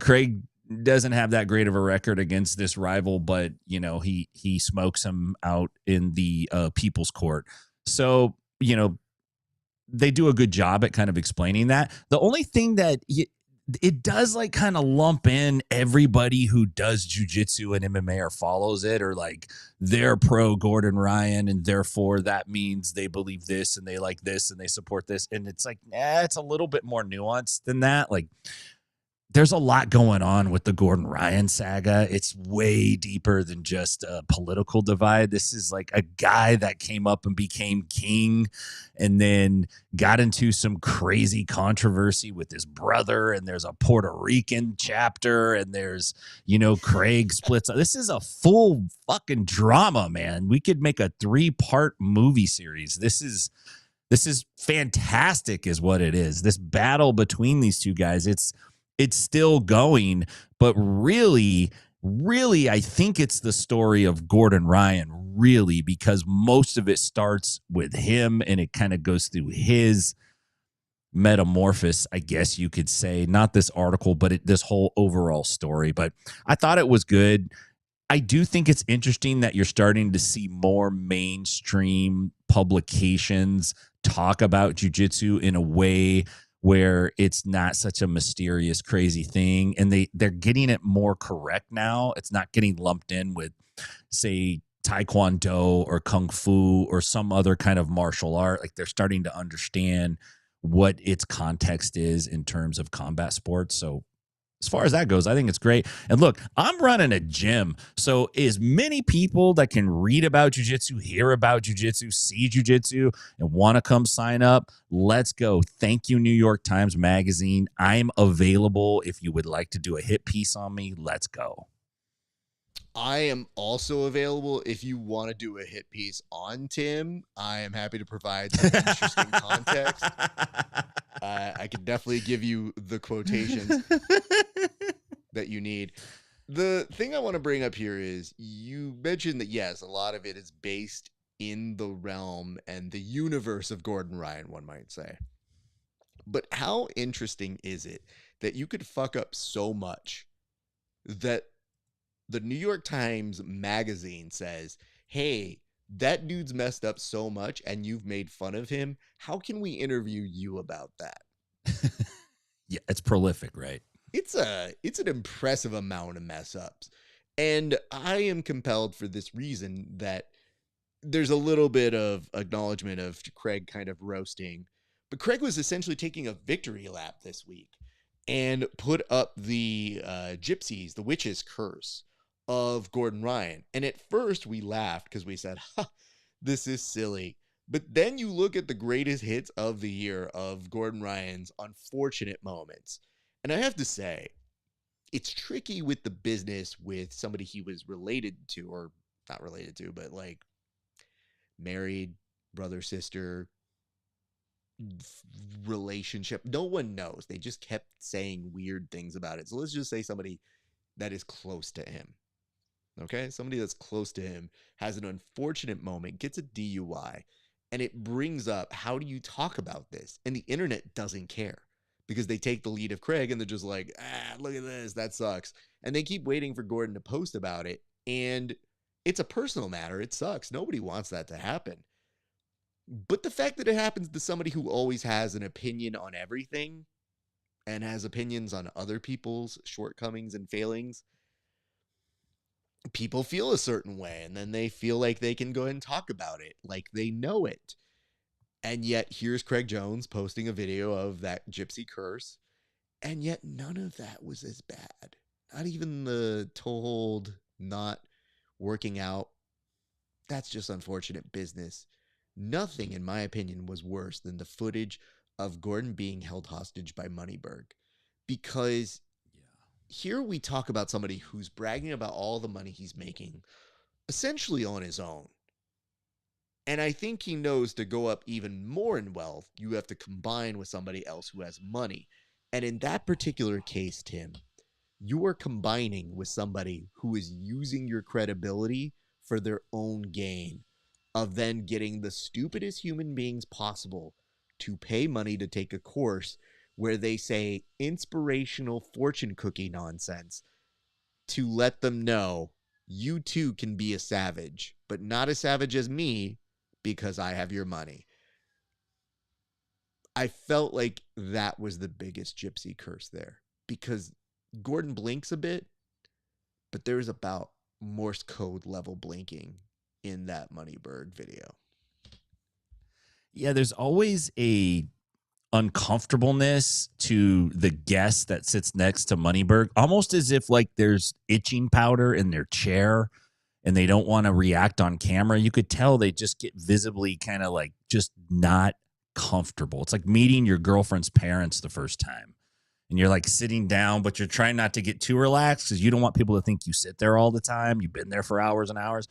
Speaker 2: Craig doesn't have that great of a record against this rival, but he smokes him out in the people's court. So they do a good job at kind of explaining that. The only thing that it does like kind of lump in everybody who does jujitsu and MMA or follows it, or like they're pro Gordon Ryan, and therefore that means they believe this and they like this and they support this. And it's like, it's a little bit more nuanced than that. Like, there's a lot going on with the Gordon Ryan saga. It's way deeper than just a political divide. This is like a guy that came up and became king and then got into some crazy controversy with his brother. And there's a Puerto Rican chapter, and there's, Craig splits. This is a full fucking drama, man. We could make a 3-part movie series. This is fantastic is what it is. This battle between these two guys, it's still going, but really, I think it's the story of Gordon Ryan, really, because most of it starts with him and it kind of goes through his metamorphosis, I guess you could say. Not this article, but this whole overall story. But I thought it was good. I do think it's interesting that you're starting to see more mainstream publications talk about jiu-jitsu in a way where it's not such a mysterious, crazy thing. And they're getting it more correct now. It's not getting lumped in with, say, Taekwondo or Kung Fu or some other kind of martial art. Like, they're starting to understand what its context is in terms of combat sports. So as far as that goes, I think it's great. And look, I'm running a gym. So as many people that can read about jiu-jitsu, hear about jiu-jitsu, see jiu-jitsu, and want to come sign up, let's go. Thank you, New York Times Magazine. I'm available if you would like to do a hit piece on me. Let's go.
Speaker 1: I am also available if you want to do a hit piece on Tim. I am happy to provide some interesting context. I can definitely give you the quotations that you need. The thing I want to bring up here is you mentioned that, yes, a lot of it is based in the realm and the universe of Gordon Ryan, one might say. But how interesting is it that you could fuck up so much that the New York Times Magazine says, hey, That dude's messed up so much and you've made fun of him. How can we interview you about that?
Speaker 2: Yeah, it's prolific, right?
Speaker 1: It's an impressive amount of mess ups. And I am compelled for this reason that there's a little bit of acknowledgement of Craig kind of roasting, but Craig was essentially taking a victory lap this week and put up the gypsies, the witches curse of Gordon Ryan. And at first we laughed because we said, ha, this is silly. But then you look at the greatest hits of the year of Gordon Ryan's unfortunate moments. And I have to say, it's tricky with the business with somebody he was related to, or not related to, but like married, brother, sister, relationship. No one knows. They just kept saying weird things about it. So let's just say somebody that is close to him. Okay? Somebody that's close to him has an unfortunate moment, gets a DUI, and it brings up, how do you talk about this? And the internet doesn't care because they take the lead of Craig and they're just like, look at this. That sucks. And they keep waiting for Gordon to post about it. And it's a personal matter. It sucks. Nobody wants that to happen. But the fact that it happens to somebody who always has an opinion on everything and has opinions on other people's shortcomings and failings, people feel a certain way, and then they feel like they can go ahead and talk about it like they know it. And yet here's Craig Jones posting a video of that gypsy curse, and yet none of that was as bad. Not even the toehold not working out. That's just unfortunate business. Nothing, in my opinion, was worse than the footage of Gordon being held hostage by Moneyberg. Because here we talk about somebody who's bragging about all the money he's making, essentially on his own. And I think he knows to go up even more in wealth, you have to combine with somebody else who has money. And in that particular case, Tim, you are combining with somebody who is using your credibility for their own gain, of then getting the stupidest human beings possible to pay money to take a course where they say inspirational fortune cookie nonsense to let them know you too can be a savage, but not as savage as me because I have your money. I felt like that was the biggest gypsy curse there, because Gordon blinks a bit, but there's about Morse code level blinking in that Moneyberg video.
Speaker 2: Yeah, there's always a uncomfortableness to the guest that sits next to Moneyberg, almost as if like there's itching powder in their chair and they don't want to react on camera. You could tell they just get visibly kind of like just not comfortable. It's like meeting your girlfriend's parents the first time. And you're like sitting down, but you're trying not to get too relaxed because you don't want people to think you sit there all the time. You've been there for hours and hours.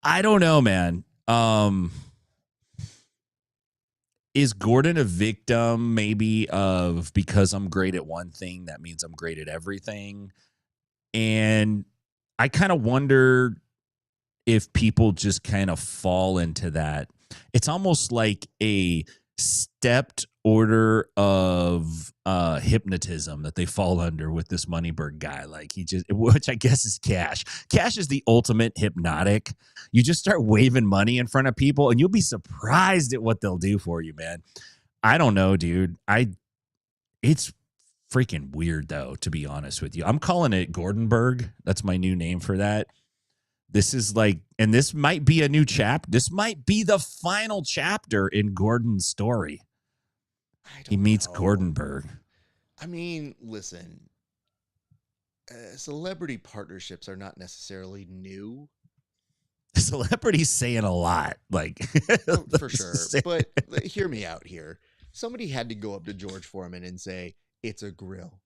Speaker 2: I don't know, man. Is Gordon a victim maybe of, because I'm great at one thing, that means I'm great at everything? And I kind of wonder if people just kind of fall into that. It's almost like a stepped order of hypnotism that they fall under with this Moneyberg guy. Like he just, which I guess is Cash. Cash is the ultimate hypnotic. You just start waving money in front of people and you'll be surprised at what they'll do for you, man. I don't know, dude. It's freaking weird though, to be honest with you. I'm calling it Gordonberg. That's my new name for that. This is like, and this might be a new chapter. This might be the final chapter in Gordon's story. He meets Gordonberg.
Speaker 1: I mean, listen, celebrity partnerships are not necessarily new.
Speaker 2: Celebrities saying a lot, like
Speaker 1: for sure. But hear me out here. Somebody had to go up to George Foreman and say, it's a grill.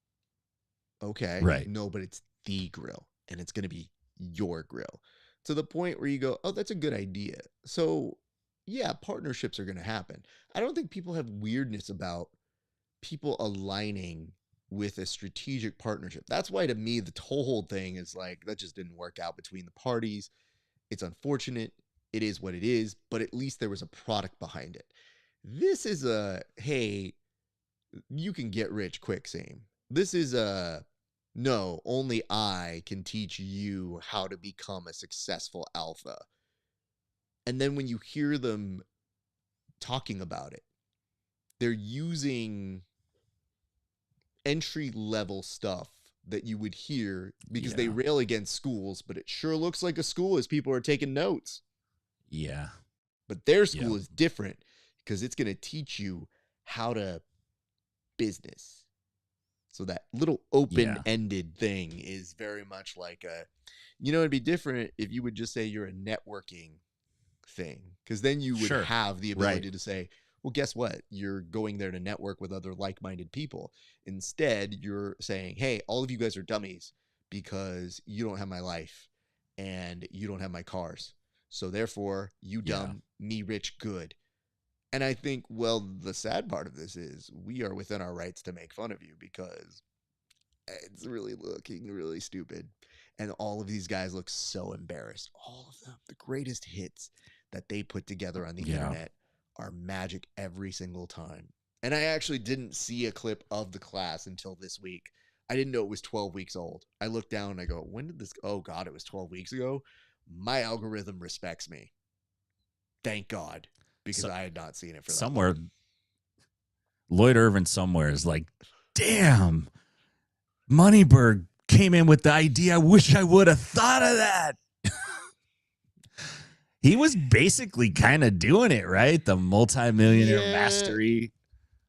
Speaker 1: Okay.
Speaker 2: Right.
Speaker 1: No, but it's the grill, and it's going to be your grill, to the point where you go, oh, that's a good idea. So yeah, partnerships are going to happen. I don't think people have weirdness about people aligning with a strategic partnership. That's why, to me, the whole thing is like, that just didn't work out between the parties. It's unfortunate. It is what it is, but at least there was a product behind it. This is a, hey, you can get rich quick scene. This is a, no, only I can teach you how to become a successful alpha. And then when you hear them talking about it, they're using entry-level stuff that you would hear because they rail against schools, but it sure looks like a school as people are taking notes.
Speaker 2: Yeah.
Speaker 1: But their school is different because it's going to teach you how to business. So that little open-ended thing is very much like a, it'd be different if you would just say you're a networking thing, because then you would have the ability to say, well, guess what? You're going there to network with other like-minded people. Instead, you're saying, hey, all of you guys are dummies because you don't have my life and you don't have my cars. So therefore, you dumb, me rich, good. And I think, well, the sad part of this is we are within our rights to make fun of you because it's really looking really stupid. And all of these guys look so embarrassed. All of them, the greatest hits that they put together on the internet are magic every single time. And I actually didn't see a clip of the class until this week. I didn't know it was 12 weeks old. I looked down and I go, when did this? Oh, God, it was 12 weeks ago. My algorithm respects me. Thank God, because I had not seen it for that
Speaker 2: somewhere. Lloyd Irvin somewhere is like, damn, Moneybird came in with the idea. I wish I would have thought of that. He was basically kind of doing it, right? The multimillionaire mastery.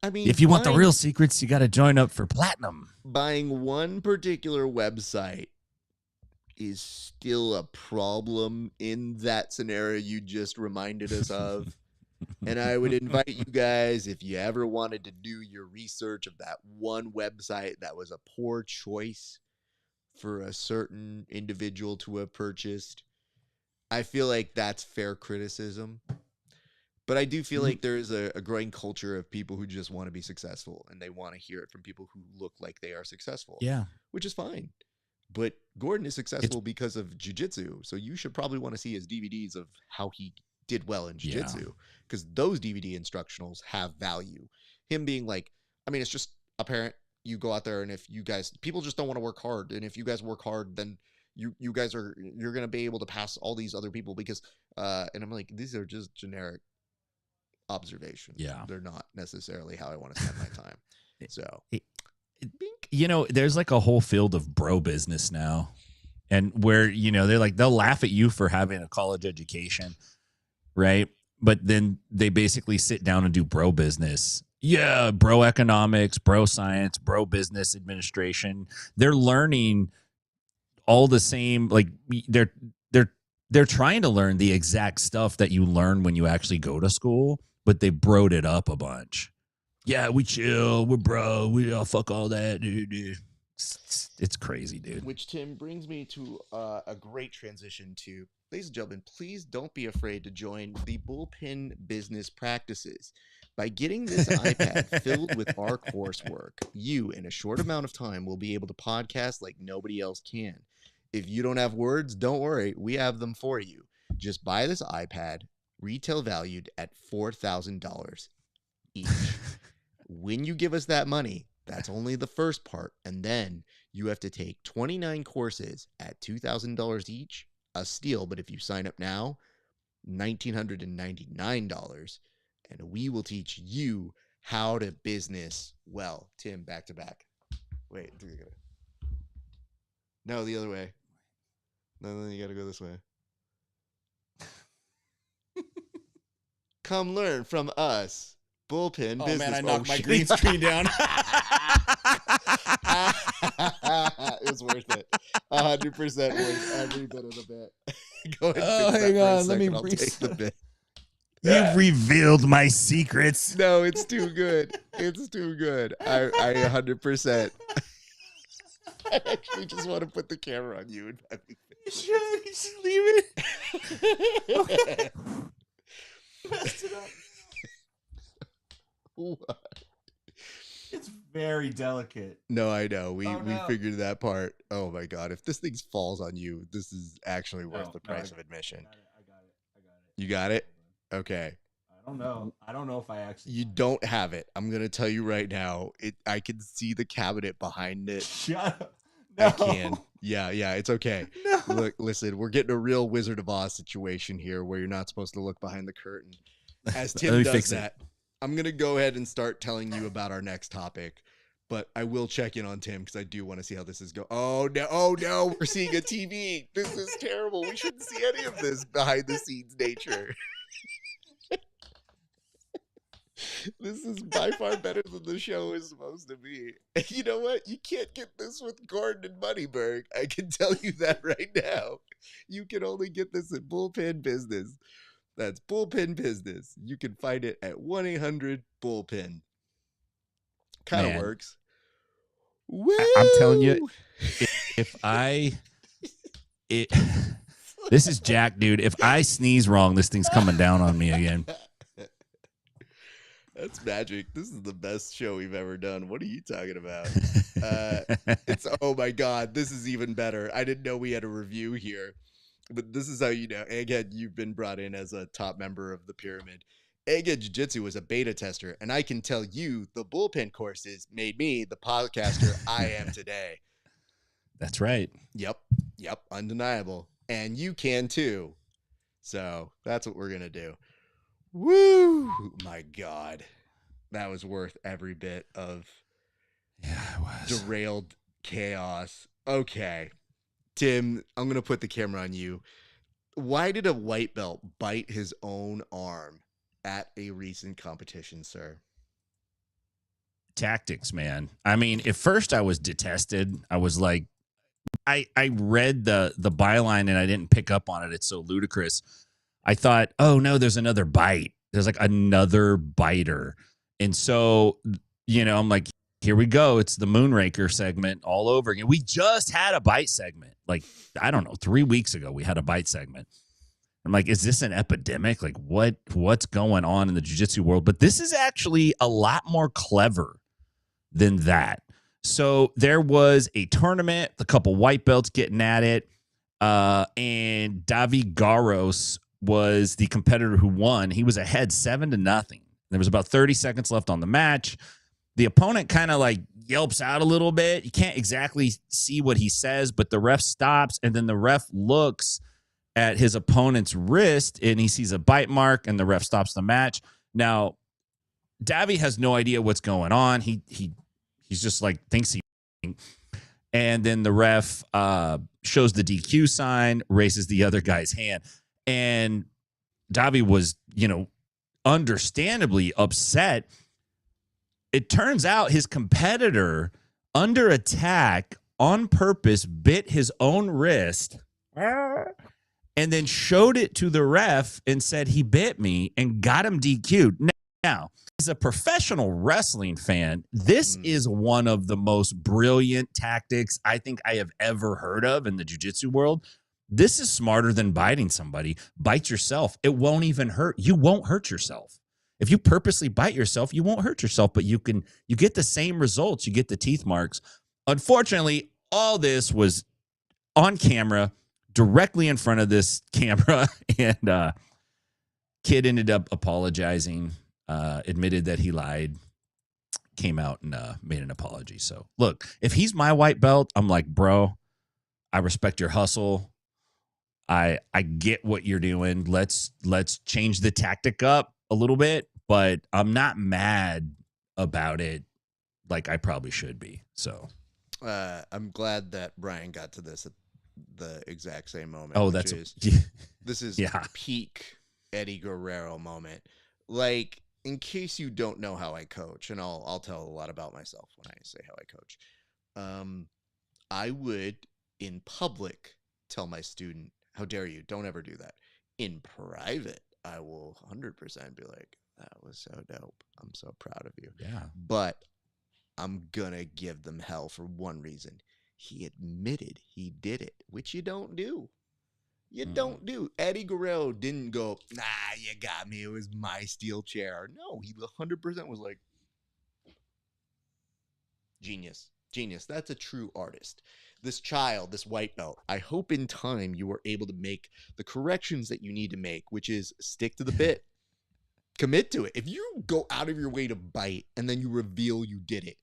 Speaker 2: I mean, if you want the real secrets, you got to join up for platinum.
Speaker 1: Buying one particular website is still a problem in that scenario you just reminded us of. And I would invite you guys, if you ever wanted to do your research of that one website that was a poor choice for a certain individual to have purchased, I feel like that's fair criticism. But I do feel like there's a growing culture of people who just want to be successful and they want to hear it from people who look like they are successful.
Speaker 2: Yeah.
Speaker 1: Which is fine. But Gordon is successful because of jiu-jitsu. So you should probably want to see his DVDs of how he did well in jiu-jitsu. Because those DVD instructionals have value. Him being like, I mean, it's just apparent. You go out there and if you guys, people just don't want to work hard. And if you guys work hard, then you guys are, you're going to be able to pass all these other people because, and I'm like, these are just generic observations.
Speaker 2: Yeah.
Speaker 1: They're not necessarily how I want to spend my time. So,
Speaker 2: there's like a whole field of bro business now. And where, they're like, they'll laugh at you for having a college education, right? But then they basically sit down and do bro business. Yeah, bro economics, bro science, bro business administration. They're learning all the same, like they're trying to learn the exact stuff that you learn when you actually go to school, but they broed it up a bunch. Yeah, we chill, we're bro, we all fuck all that, dude. It's crazy, dude.
Speaker 1: Which, Tim, brings me to a great transition to, ladies and gentlemen, please don't be afraid to join the Bullpen Business Practices. By getting this iPad filled with our coursework, you, in a short amount of time, will be able to podcast like nobody else can. If you don't have words, don't worry. We have them for you. Just buy this iPad, retail valued at $4,000 each. When you give us that money, that's only the first part. And then you have to take 29 courses at $2,000 each, a steal. But if you sign up now, $1,999. And we will teach you how to business well. Tim, back to back. Wait. No, the other way. No, you got to go this way. Come learn from us. Bullpen business.
Speaker 2: Man, I knocked my green screen down.
Speaker 1: It was worth it. 100% worth every bit of the bit. Go ahead
Speaker 2: and hang on. Let me
Speaker 1: take the bit.
Speaker 2: You've revealed my secrets.
Speaker 1: No, it's too good. It's too good. I 100%. I actually just want to put the camera on you.
Speaker 2: Just leave it. Okay. Messed it up.
Speaker 1: What?
Speaker 2: It's very delicate.
Speaker 1: No, I know. We figured that part. Oh my God. If this thing falls on you, this is actually worth the price of admission.
Speaker 2: I got it.
Speaker 1: You got it? Okay.
Speaker 2: I don't know if I actually.
Speaker 1: You don't have it. I'm gonna tell you right now. I can see the cabinet behind it.
Speaker 2: Shut up.
Speaker 1: No. I can. Yeah, it's okay.
Speaker 2: No.
Speaker 1: Look, listen, we're getting a real Wizard of Oz situation here where you're not supposed to look behind the curtain. As Tim does that, I'm going to go ahead and start telling you about our next topic. But I will check in on Tim because I do want to see how this is going. Oh no, we're seeing a TV. This is terrible. We shouldn't see any of this behind the scenes nature. This is by far better than the show is supposed to be. And you know what? You can't get this with Gordon and Moneyberg. I can tell you that right now. You can only get this at Bullpen Business. That's Bullpen Business. You can find it at 1-800-BULLPEN. Kind of works. Woo!
Speaker 2: I'm telling you, this is Jack, dude. If I sneeze wrong, this thing's coming down on me again.
Speaker 1: That's magic. This is the best show we've ever done. What are you talking about? Oh my God, this is even better. I didn't know we had a review here, but this is how you know. Egghead, you've been brought in as a top member of the pyramid. Egghead Jiu-Jitsu was a beta tester, and I can tell you the Bullpen courses made me the podcaster I am today.
Speaker 2: That's right.
Speaker 1: Yep, undeniable. And you can too. So that's what we're going to do. Woo! My God. That was worth every bit of derailed chaos. Okay. Tim, I'm going to put the camera on you. Why did a white belt bite his own arm at a recent competition, sir?
Speaker 2: Tactics, man. I mean, at first I was detested. I was like, I read the byline and I didn't pick up on it. It's so ludicrous. I thought, oh no, there's another bite. There's like another biter. And so, you know, I'm like, here we go. It's the Moonraker segment all over again. We just had a bite segment. Like, I don't know, 3 weeks ago, we had a bite segment. I'm like, is this an epidemic? Like, what's going on in the jiu-jitsu world? But this is actually a lot more clever than that. So there was a tournament, a couple white belts getting at it, and Davi Garros was the competitor who won. He was ahead 7-0. There was about 30 seconds left on the match. The opponent kind of like yelps out a little bit. You can't exactly see what he says, but the ref stops, and then the ref looks at his opponent's wrist, and he sees a bite mark, and the ref stops the match. Now, Davi has no idea what's going on. He's just like thinks he, and then the ref shows the DQ sign, raises the other guy's hand, and Davi was, you know, understandably upset. It turns out his competitor, under attack on purpose, bit his own wrist and then showed it to the ref and said he bit me and got him DQ'd. Now, as a professional wrestling fan, this is one of the most brilliant tactics I think I have ever heard of in the jiu-jitsu world. This is smarter than biting somebody. Bite yourself. It won't even hurt. You won't hurt yourself. If you purposely bite yourself, you won't hurt yourself, but you get the same results. You get the teeth marks. Unfortunately, all this was on camera, directly in front of this camera, and kid ended up apologizing, admitted that he lied, came out and made an apology. So look, if he's my white belt, I'm like, bro, I respect your hustle. I get what you're doing. Let's change the tactic up a little bit, but I'm not mad about it like I probably should be. So
Speaker 1: I'm glad that Brian got to this at the exact same moment.
Speaker 2: Oh,
Speaker 1: this is peak Eddie Guerrero moment. Like, in case you don't know how I coach, and I'll tell a lot about myself when I say how I coach. I would in public tell my student, how dare you? Don't ever do that. In private, I will 100% be like, that was so dope. I'm so proud of you.
Speaker 2: Yeah.
Speaker 1: But I'm going to give them hell for one reason. He admitted he did it, which you don't do. You don't do. Eddie Guerrero didn't go, nah, you got me. It was my steel chair. No, he 100% was like, genius. Genius. That's a true artist. This child, this white belt, I hope in time you are able to make the corrections that you need to make, which is stick to the bit. Commit to it. If you go out of your way to bite and then you reveal you did it,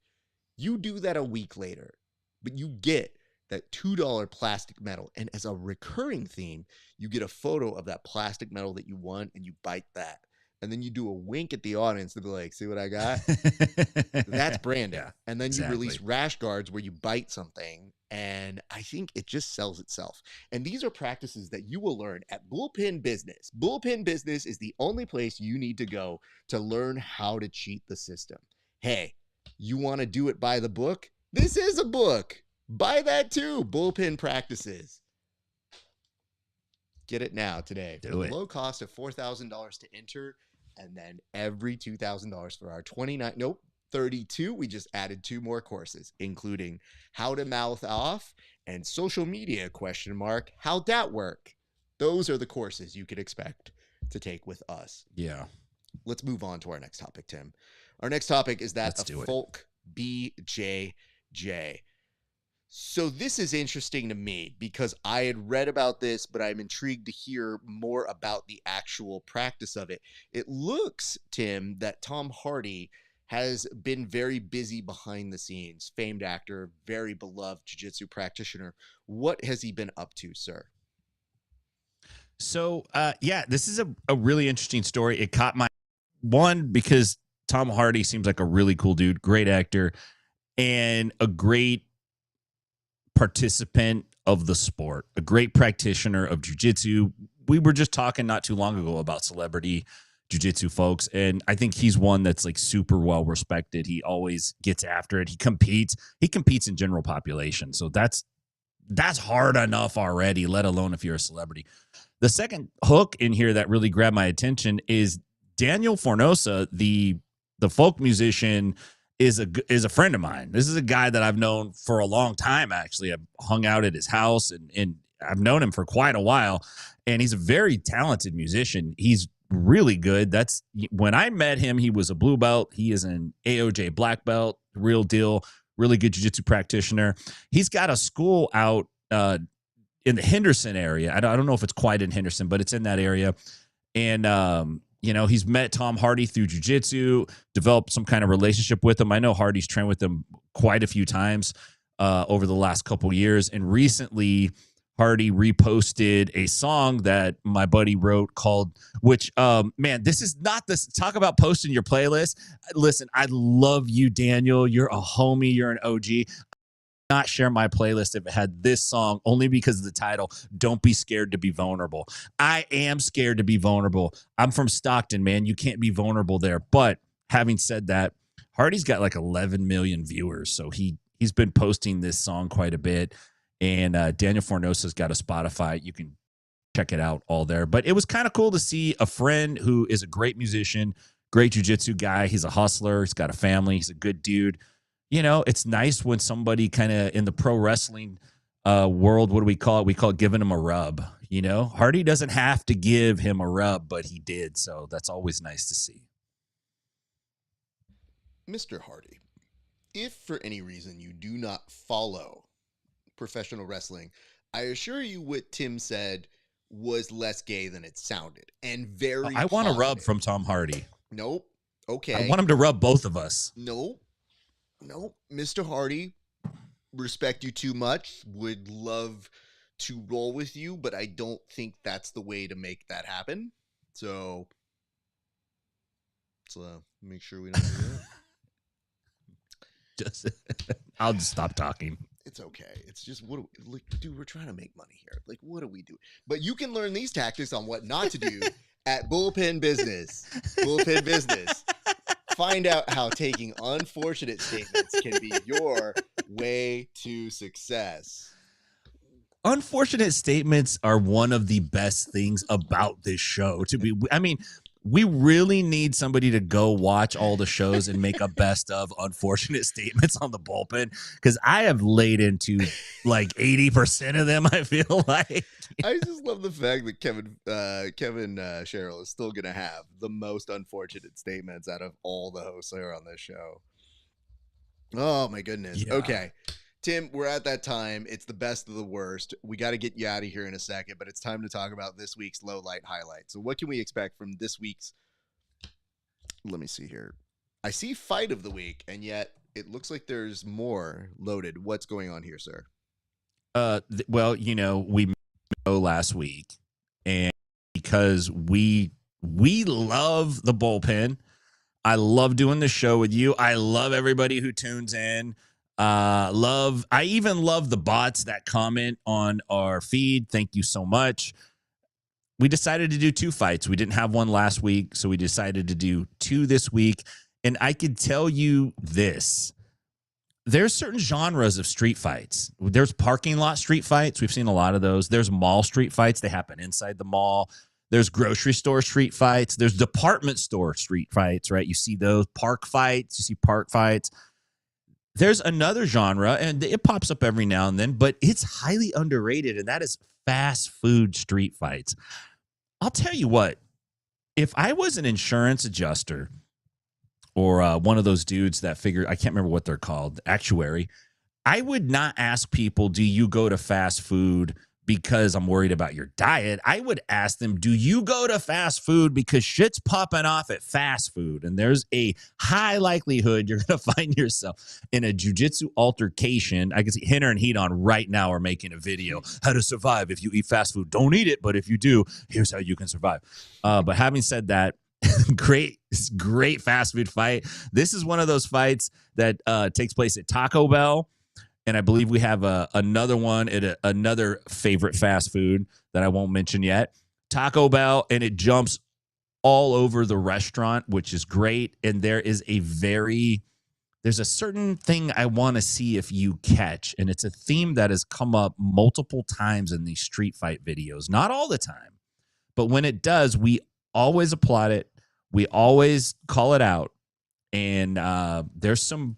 Speaker 1: you do that a week later. But you get that $2 plastic medal. And as a recurring theme, you get a photo of that plastic medal that you won, and you bite that. And then you do a wink at the audience to be like, see what I got? That's branding.
Speaker 2: Yeah,
Speaker 1: and then you
Speaker 2: exactly.
Speaker 1: release rash guards where you bite something. And I think it just sells itself. And these are practices that you will learn at Bullpen Business. Bullpen Business is the only place you need to go to learn how to cheat the system. Hey, you want to do it by the book? This is a book. Buy that too. Bullpen Practices. Get it now today for the low cost of $4,000 to enter, and then every $2,000 for our 32. We just added 2 more courses, including how to mouth off and social media ? How'd that work? Those are the courses you could expect to take with us.
Speaker 2: Yeah.
Speaker 1: Let's move on to our next topic, Tim. Our next topic is that of folk BJJ. So this is interesting to me because I had read about this, but I'm intrigued to hear more about the actual practice of it. It looks, Tim, that Tom Hardy has been very busy behind the scenes. Famed actor, very beloved jiu-jitsu practitioner. What has he been up to, sir?
Speaker 2: So, yeah, this is a really interesting story. It caught my one because Tom Hardy seems like a really cool dude, great actor, and a great participant of the sport, a great practitioner of jiu-jitsu. We were just talking not too long ago about celebrity jiu-jitsu folks, and I think he's one that's like super well respected. He always gets after it. He competes in general population. So that's hard enough already, let alone if you're a celebrity. The second hook in here that really grabbed my attention is Daniel Fornosa, the folk musician, is a friend of mine. This is a guy that I've known for a long time, actually. I've hung out at his house, and I've known him for quite a while, and he's a very talented musician. He's really good. That's when I met him, he was a blue belt. He is an AOJ black belt, real deal, really good jiu-jitsu practitioner. He's got a school out in the Henderson area. I don't know if it's quite in Henderson, but it's in that area. And he's met Tom Hardy through jiu-jitsu, developed some kind of relationship with him. I know Hardy's trained with him quite a few times over the last couple years. And recently, Hardy reposted a song that my buddy wrote called, which, man, this is not this. Talk about posting your playlist. Listen, I love you, Daniel. You're a homie. You're an OG. Not share my playlist if it had this song only because of the title. Don't be scared to be vulnerable. I am scared to be vulnerable. I'm from Stockton, man. You can't be vulnerable there. But having said that, Hardy's got like 11 million viewers. So he's been posting this song quite a bit. And Daniel Fornosa's got a Spotify. You can check it out all there. But it was kind of cool to see a friend who is a great musician, great jiu-jitsu guy. He's a hustler. He's got a family. He's a good dude. It's nice when somebody kind of in the pro wrestling world, what do we call it? We call it giving him a rub. Hardy doesn't have to give him a rub, but he did. So that's always nice to see.
Speaker 1: Mr. Hardy, if for any reason you do not follow professional wrestling, I assure you what Tim said was less gay than it sounded and very
Speaker 2: I want a rub from Tom Hardy.
Speaker 1: Nope. Okay.
Speaker 2: I want him to rub both of us.
Speaker 1: Nope, Mr. Hardy, respect you too much, would love to roll with you, but I don't think that's the way to make that happen. So let's make sure we don't do that.
Speaker 2: I'll just stop talking.
Speaker 1: It's okay. It's just, dude, we're trying to make money here. Like, what do we do? But you can learn these tactics on what not to do at Bullpen Business. Bullpen Business. Find out how taking unfortunate statements can be your way to success.
Speaker 2: Unfortunate statements are one of the best things about this show. We really need somebody to go watch all the shows and make a best of unfortunate statements on the Bullpen, because I have laid into like 80% of them, I feel like.
Speaker 1: I just love the fact that Kevin Sherrill is still going to have the most unfortunate statements out of all the hosts that are on this show. Oh, my goodness. Yeah. Okay. Tim, we're at that time. It's the best of the worst. We got to get you out of here in a second, but it's time to talk about this week's low light highlight. So what can we expect from this week's? Let me see here. I see fight of the week, and yet it looks like there's more loaded. What's going on here, sir?
Speaker 2: Well, we met last week, and because we love the bullpen. I love doing the show with you. I love everybody who tunes in. I even love the bots that comment on our feed. Thank you so much. We decided to do 2 fights. We didn't have one last week, so we decided to do 2 this week. And I could tell you this. There's certain genres of street fights. There's parking lot street fights. We've seen a lot of those. There's mall street fights. They happen inside the mall. There's grocery store street fights. There's department store street fights, right? You see those park fights. You see park fights. There's another genre, and it pops up every now and then, but it's highly underrated, and that is fast food street fights. I'll tell you what, if I was an insurance adjuster or one of those dudes that figure, I can't remember what they're called, actuary, I would not ask people, do you go to fast food because I'm worried about your diet? I would ask them, do you go to fast food because shit's popping off at fast food? And there's a high likelihood you're going to find yourself in a jiu-jitsu altercation. I can see Hinner and Heat-On right now are making a video, how to survive if you eat fast food. Don't eat it, but if you do, here's how you can survive. But having said that, great fast food fight. This is one of those fights that takes place at Taco Bell. And I believe we have another one at another favorite fast food that I won't mention yet. Taco Bell, and it jumps all over the restaurant, which is great. And there's a certain thing I want to see if you catch. And it's a theme that has come up multiple times in these street fight videos. Not all the time, but when it does, we always applaud it. We always call it out. And there's some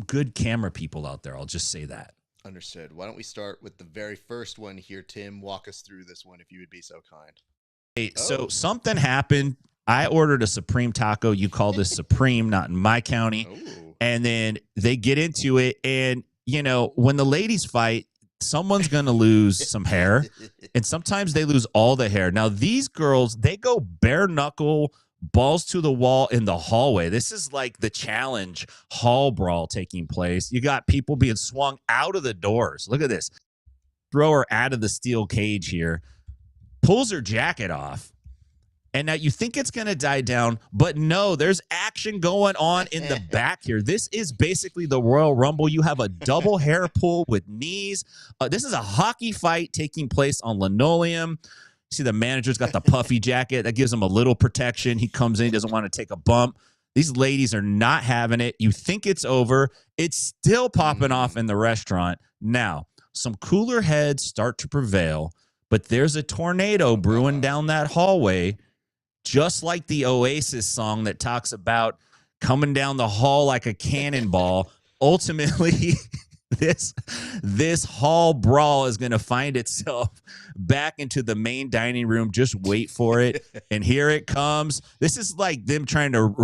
Speaker 2: good camera people out there. I'll just say that.
Speaker 1: Understood. Why don't we start with the very first one here, Tim? Walk us through this one if you would be so kind.
Speaker 2: Hey, so something happened. I ordered a Supreme taco. You call this Supreme, not in my county.
Speaker 1: Ooh.
Speaker 2: And then they get into it. And, when the ladies fight, someone's going to lose some hair. And sometimes they lose all the hair. Now, these girls, they go bare knuckle, balls to the wall in the hallway. This is like the challenge hall brawl taking place. You got people being swung out of the doors. Look at this. Throw her out of the steel cage here. Pulls her jacket off. And now you think it's going to die down, but no, there's action going on in the back here. This is basically the Royal Rumble. You have a double hair pull with knees. This is a hockey fight taking place on linoleum. See, the manager's got the puffy jacket. That gives him a little protection. He comes in. He doesn't want to take a bump. These ladies are not having it. You think it's over. It's still popping off in the restaurant. Now, some cooler heads start to prevail, but there's a tornado brewing down that hallway, just like the Oasis song that talks about coming down the hall like a cannonball. Ultimately, this hall brawl is going to find itself back into the main dining room. Just wait for it. And here it comes. This is like them trying to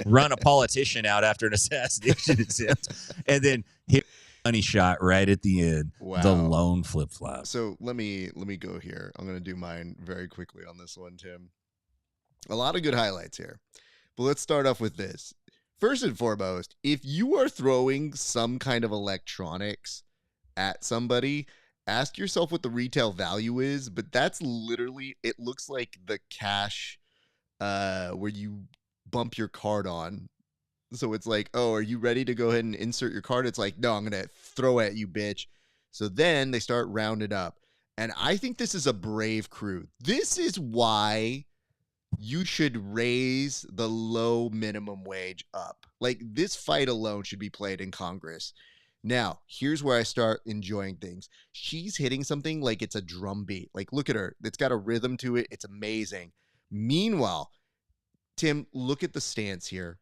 Speaker 2: run a politician out after an assassination attempt. And then hit money shot right at the end. Wow. The lone flip-flop.
Speaker 1: So let me go here. I'm going to do mine very quickly on this one, Tim. A lot of good highlights here. But let's start off with this. First and foremost, if you are throwing some kind of electronics at somebody, ask yourself what the retail value is, but that's literally, it looks like the cash where you bump your card on. So it's like, oh, are you ready to go ahead and insert your card? It's like, no, I'm going to throw at you, bitch. So then they start rounding up. And I think this is a brave crew. This is why you should raise the low minimum wage up. Like, this fight alone should be played in Congress. Now, here's where I start enjoying things. She's hitting something like it's a drum beat. Like, look at her. It's got a rhythm to it. It's amazing. Meanwhile, Tim, look at the stance here.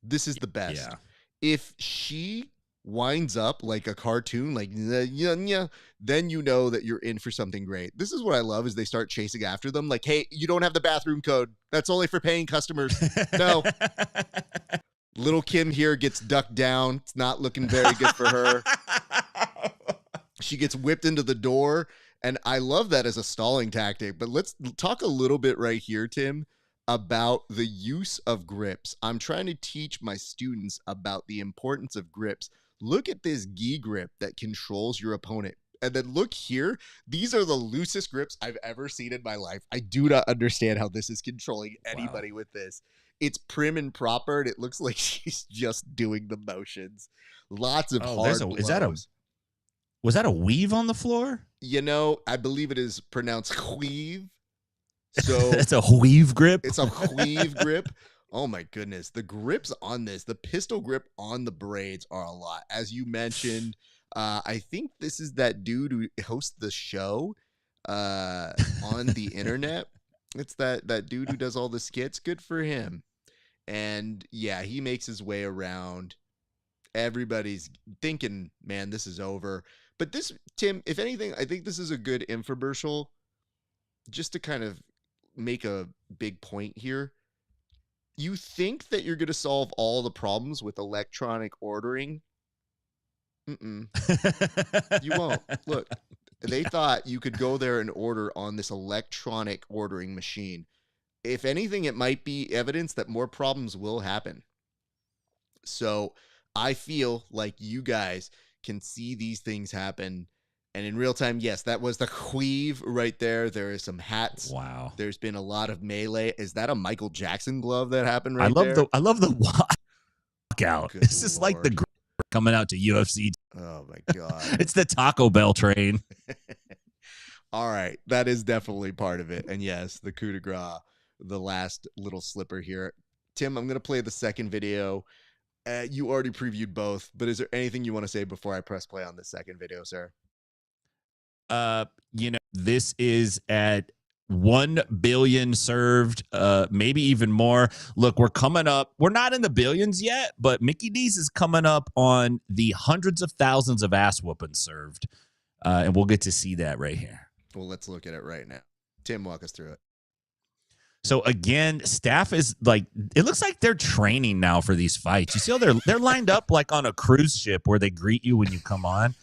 Speaker 1: This is the best. Yeah. If she winds up like a cartoon, like then you know that you're in for something great. This is what I love, is they start chasing after them. Like, hey, you don't have the bathroom code. That's only for paying customers. No. Little Kim here gets ducked down. It's not looking very good for her. She gets whipped into the door, and I love that as a stalling tactic. But let's talk a little bit right here, Tim, about the use of grips. I'm trying to teach my students about the importance of grips. look at this gi grip that controls your opponent. And then look here. These are the loosest grips I've ever seen in my life. I do not understand how this is controlling anybody with this. It's prim and proper, and it looks like she's just doing the motions. Lots of hard blows.
Speaker 2: Was that a weave on the floor?
Speaker 1: You know, I believe it is pronounced weave. So
Speaker 2: it's a weave grip.
Speaker 1: It's a weave grip. Oh my goodness. The grips on this, the pistol grip on the braids are a lot. As you mentioned, I think this is that dude who hosts the show on the internet. It's that dude who does all the skits. Good for him. And yeah, he makes his way around. Everybody's thinking, man, this is over. But this, Tim, if anything, I think this is a good infomercial just to kind of make a big point here. You think that you're going to solve all the problems with electronic ordering? You won't. Look, they thought you could go there and order on this electronic ordering machine. If anything, it might be evidence that more problems will happen. So I feel like you guys can see these things happen. And in real time, yes, that was the weave right there. There is some hats.
Speaker 2: Wow.
Speaker 1: There's been a lot of melee. Is that a Michael Jackson glove that happened right there?
Speaker 2: I love the walkout. This is like the coming out to UFC.
Speaker 1: Oh, my God.
Speaker 2: It's the Taco Bell train.
Speaker 1: All right. That is definitely part of it. And yes, the coup de grace, the last little slipper here. Tim, I'm going to play the second video. You already previewed both, but is there anything you want to say before I press play on the second video, sir?
Speaker 2: This is at 1 billion served, maybe even more. Look, we're coming up. We're not in the billions yet, but Mickey D's is coming up on the hundreds of thousands of ass whoopings served. And we'll get to see that right here.
Speaker 1: Well, let's look at it right now. Tim, walk us through it.
Speaker 2: So again, staff is like, it looks like they're training now for these fights. You see how they're lined up like on a cruise ship where they greet you when you come on.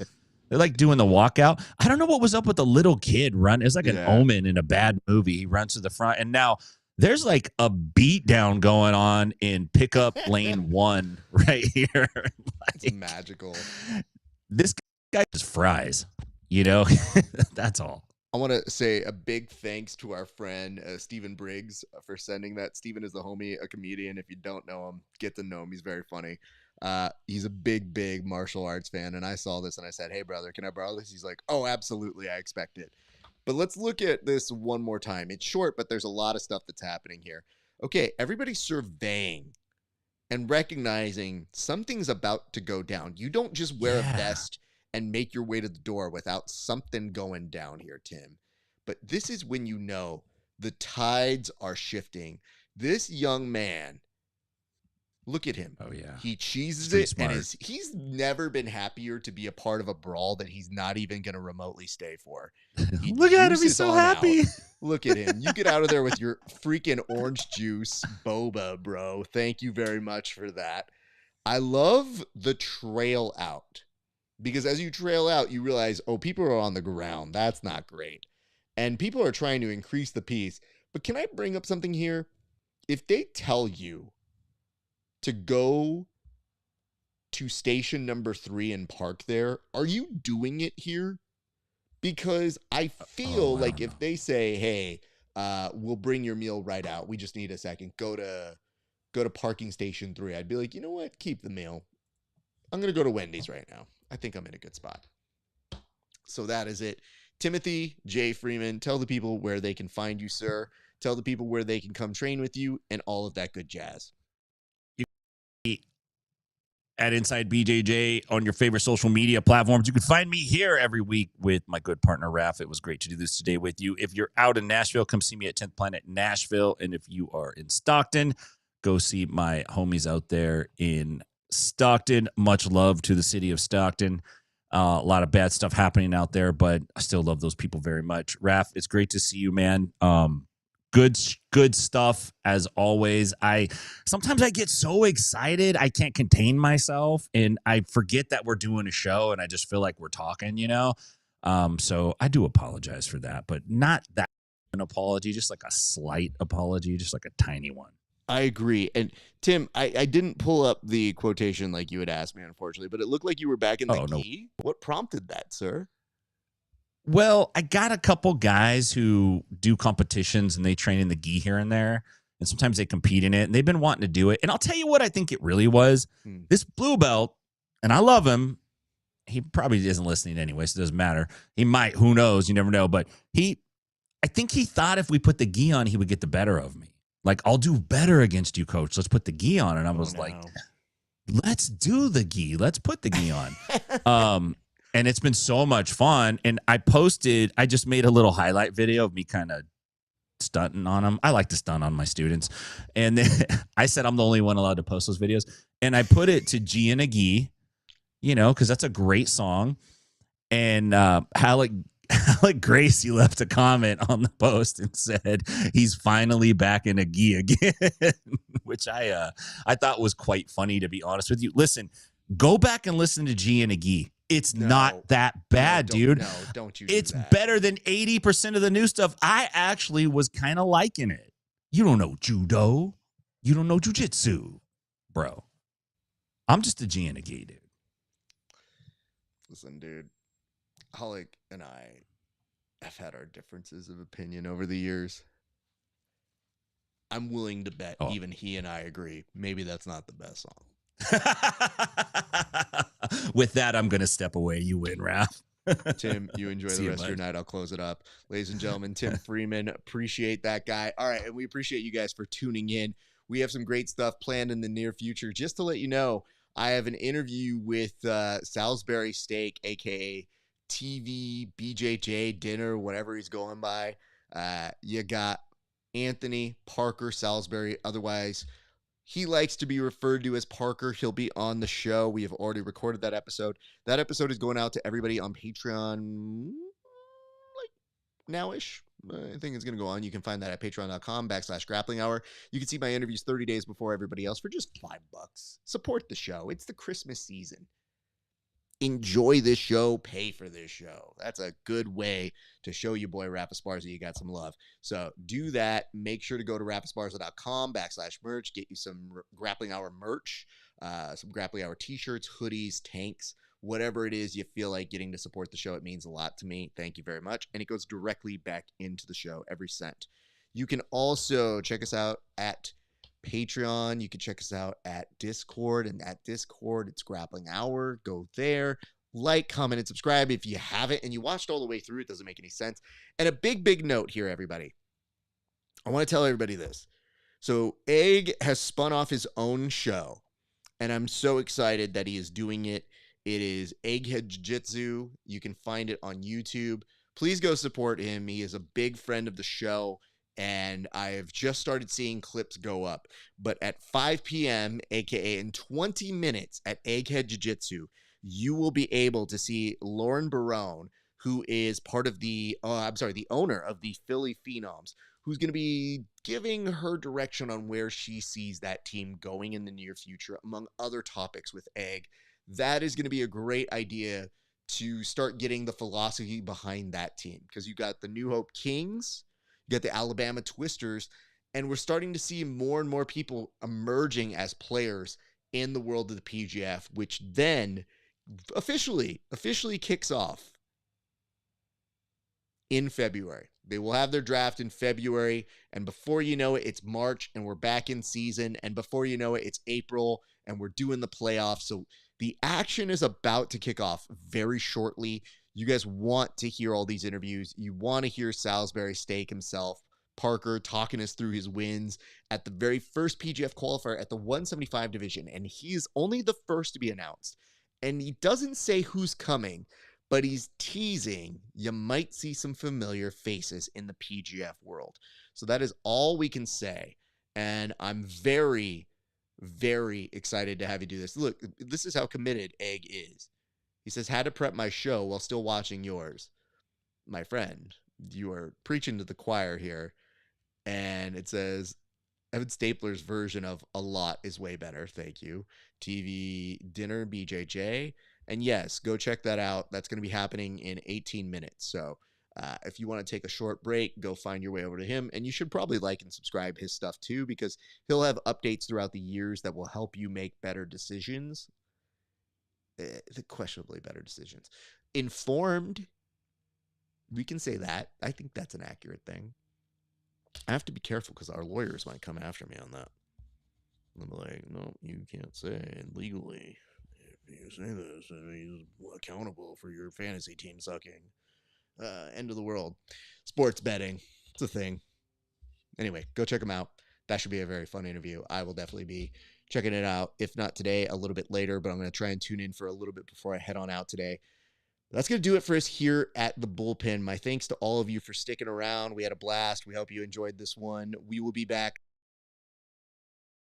Speaker 2: They're like doing the walkout. I don't know what was up with the little kid run. It's like an omen in a bad movie. He runs to the front, and now there's like a beat down going on in pickup lane 1 right here.
Speaker 1: It's magical.
Speaker 2: This guy just fries, That's all.
Speaker 1: I want to say a big thanks to our friend, Stephen Briggs, for sending that. Stephen is the homie, a comedian. If you don't know him, get to know him. He's very funny. He's a big martial arts fan, and I saw this and I said, hey brother, can I borrow this? He's like, oh, absolutely, I expect it. But let's look at this one more time. It's short, but there's a lot of stuff that's happening here. Okay, everybody's surveying and recognizing something's about to go down. You don't just wear a vest and make your way to the door without something going down here, Tim. But this is when you know the tides are shifting. This young man, look at him.
Speaker 2: Oh, yeah.
Speaker 1: He cheeses it, and he's never been happier to be a part of a brawl that he's not even going to remotely stay for.
Speaker 2: Look at him. He's so happy.
Speaker 1: Out. Look at him. You get out of there with your freaking orange juice boba, bro. Thank you very much for that. I love the trail out, because as you trail out, you realize, oh, people are on the ground. That's not great. And people are trying to increase the pace. But can I bring up something here? If they tell you to go to station number 3 and park there, are you doing it here? Because I feel like if they say, hey, we'll bring your meal right out, we just need a second, go to parking station 3, I'd be like, you know what, keep the meal. I'm going to go to Wendy's right now. I think I'm in a good spot. So that is it. Timothy J. Freeman, tell the people where they can find you, sir. Tell the people where they can come train with you and all of that good jazz.
Speaker 2: At Inside BJJ on your favorite social media platforms. You can find me here every week with my good partner, RAF. It was great to do this today with you. If you're out in Nashville, come see me at 10th Planet Nashville. And if you are in Stockton, go see my homies out there in Stockton. Much love to the city of Stockton. A lot of bad stuff happening out there, but I still love those people very much. RAF, it's great to see you, man. Good stuff as always. Sometimes I get so excited I can't contain myself, and I forget that we're doing a show, and I just feel like we're talking, So I do apologize for that, but not that an apology, just like a slight apology, just like a tiny one.
Speaker 3: I agree. And Tim, I didn't pull up the quotation like you had asked me, unfortunately, but it looked like you were back in the gi. What prompted that, sir?
Speaker 2: Well, I got a couple guys who do competitions and they train in the gi here and there. And sometimes they compete in it and they've been wanting to do it. And I'll tell you what I think it really was. This blue belt, and I love him. He probably isn't listening anyway, so it doesn't matter. He might, who knows? You never know. But I think he thought if we put the gi on, he would get the better of me. Like, I'll do better against you, coach. Let's put the gi on. And I was like, let's do the gi. Let's put the gi on. And it's been so much fun. And I just made a little highlight video of me kind of stunting on them. I like to stunt on my students. And then I said I'm the only one allowed to post those videos. And I put it to G and a Gi, you know, because that's a great song. And Alec Gracie left a comment on the post and said he's finally back in a gi again, which I thought was quite funny, to be honest with you. Listen, go back and listen to G and a gi. It's not that bad, dude.
Speaker 1: No, don't you?
Speaker 2: It's better than 80% of the new stuff. I actually was kind of liking it. You don't know judo. You don't know jujitsu, bro. I'm just a G and a gi, dude.
Speaker 1: Listen, dude. Alec and I have had our differences of opinion over the years. I'm willing to bet even he and I agree. Maybe that's not the best song.
Speaker 2: With that, I'm going to step away. You win, Raf.
Speaker 1: Tim, you enjoy the rest of your night. I'll close it up. Ladies and gentlemen, Tim Freeman, appreciate that guy. All right, and we appreciate you guys for tuning in. We have some great stuff planned in the near future. Just to let you know, I have an interview with Salisbury Steak, a.k.a. TV, BJJ, dinner, whatever he's going by. You got Anthony Parker Salisbury. Otherwise, he likes to be referred to as Parker. He'll be on the show. We have already recorded that episode. That episode is going out to everybody on Patreon like now-ish. I think it's going to go on. You can find that at patreon.com/grappling hour. You can see my interviews 30 days before everybody else for just $5. Support the show. It's the Christmas season. Enjoy this show, pay for this show. That's a good way to show your boy RAF ESPARZA you got some love. So do that. Make sure to go to rafesparza.com/merch. Get you some Grappling Hour merch, some Grappling Hour t-shirts, hoodies, tanks, whatever it is you feel like getting to support the show. It means a lot to me. Thank you very much. And it goes directly back into the show, every cent. You can also check us out at Patreon. You can check us out at Discord, and at Discord it's Grappling Hour. Go there, like, comment, and subscribe if you haven't and you watched all the way through. It doesn't make any sense. And a big note here, everybody. I want to tell everybody this. So Egg has spun off his own show, and I'm so excited that he is doing it. It is Egghead Jiu-Jitsu. You can find it on YouTube. Please go support him. He is a big friend of the show, and I've just started seeing clips go up. But at 5 p.m., a.k.a. in 20 minutes at Egghead Jiu-Jitsu, you will be able to see Lauren Barone, who is part of the owner of the Philly Phenoms, who's going to be giving her direction on where she sees that team going in the near future, among other topics with Egg. That is going to be a great idea to start getting the philosophy behind that team, because you got the New Hope Kings, you got the Alabama Twisters, and we're starting to see more and more people emerging as players in the world of the PGF, which then officially kicks off in February. They will have their draft in February, and before you know it, it's March, and we're back in season, and before you know it, it's April, and we're doing the playoffs. So the action is about to kick off very shortly. You guys want to hear all these interviews. You want to hear Salisbury Steak himself, Parker, talking us through his wins at the very first PGF qualifier at the 175 division, and he is only the first to be announced. And he doesn't say who's coming, but he's teasing you might see some familiar faces in the PGF world. So that is all we can say. And I'm very, very excited to have you do this. Look, this is how committed Egg is. He says, had to prep my show while still watching yours. My friend, you are preaching to the choir here. And it says, Evan Stapler's version of a lot is way better. Thank you. TV dinner, BJJ. And yes, go check that out. That's going to be happening in 18 minutes. So
Speaker 3: If you want to take a short break, go find your way over to him. And you should probably like and subscribe his stuff too, because he'll have updates throughout the years that will help you make better decisions. Questionably better decisions. Informed, we can say that. I think that's an accurate thing. I have to be careful because our lawyers might come after me on that. I'm like, no, you can't say legally. If you say this, he's accountable for your fantasy team sucking. End of the world. Sports betting. It's a thing. Anyway, go check him out. That should be a very fun interview. I will definitely be checking it out. If not today, a little bit later, but I'm going to try and tune in for a little bit before I head on out today. That's going to do it for us here at the Bullpen. My thanks to all of you for sticking around. We had a blast. We hope you enjoyed this one. We will be back.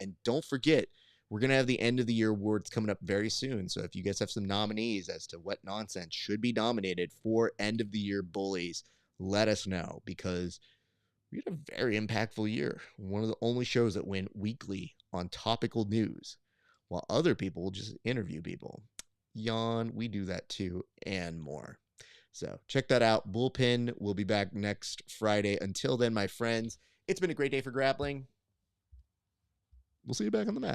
Speaker 3: And don't forget, we're going to have the end of the year awards coming up very soon. So if you guys have some nominees as to what nonsense should be nominated for end of the year bullies, let us know, because we had a very impactful year. One of the only shows that went weekly on topical news, while other people just interview people. Yawn, we do that too, and more. So check that out. Bullpen will be back next Friday. Until then, my friends, it's been a great day for grappling. We'll see you back on the mat.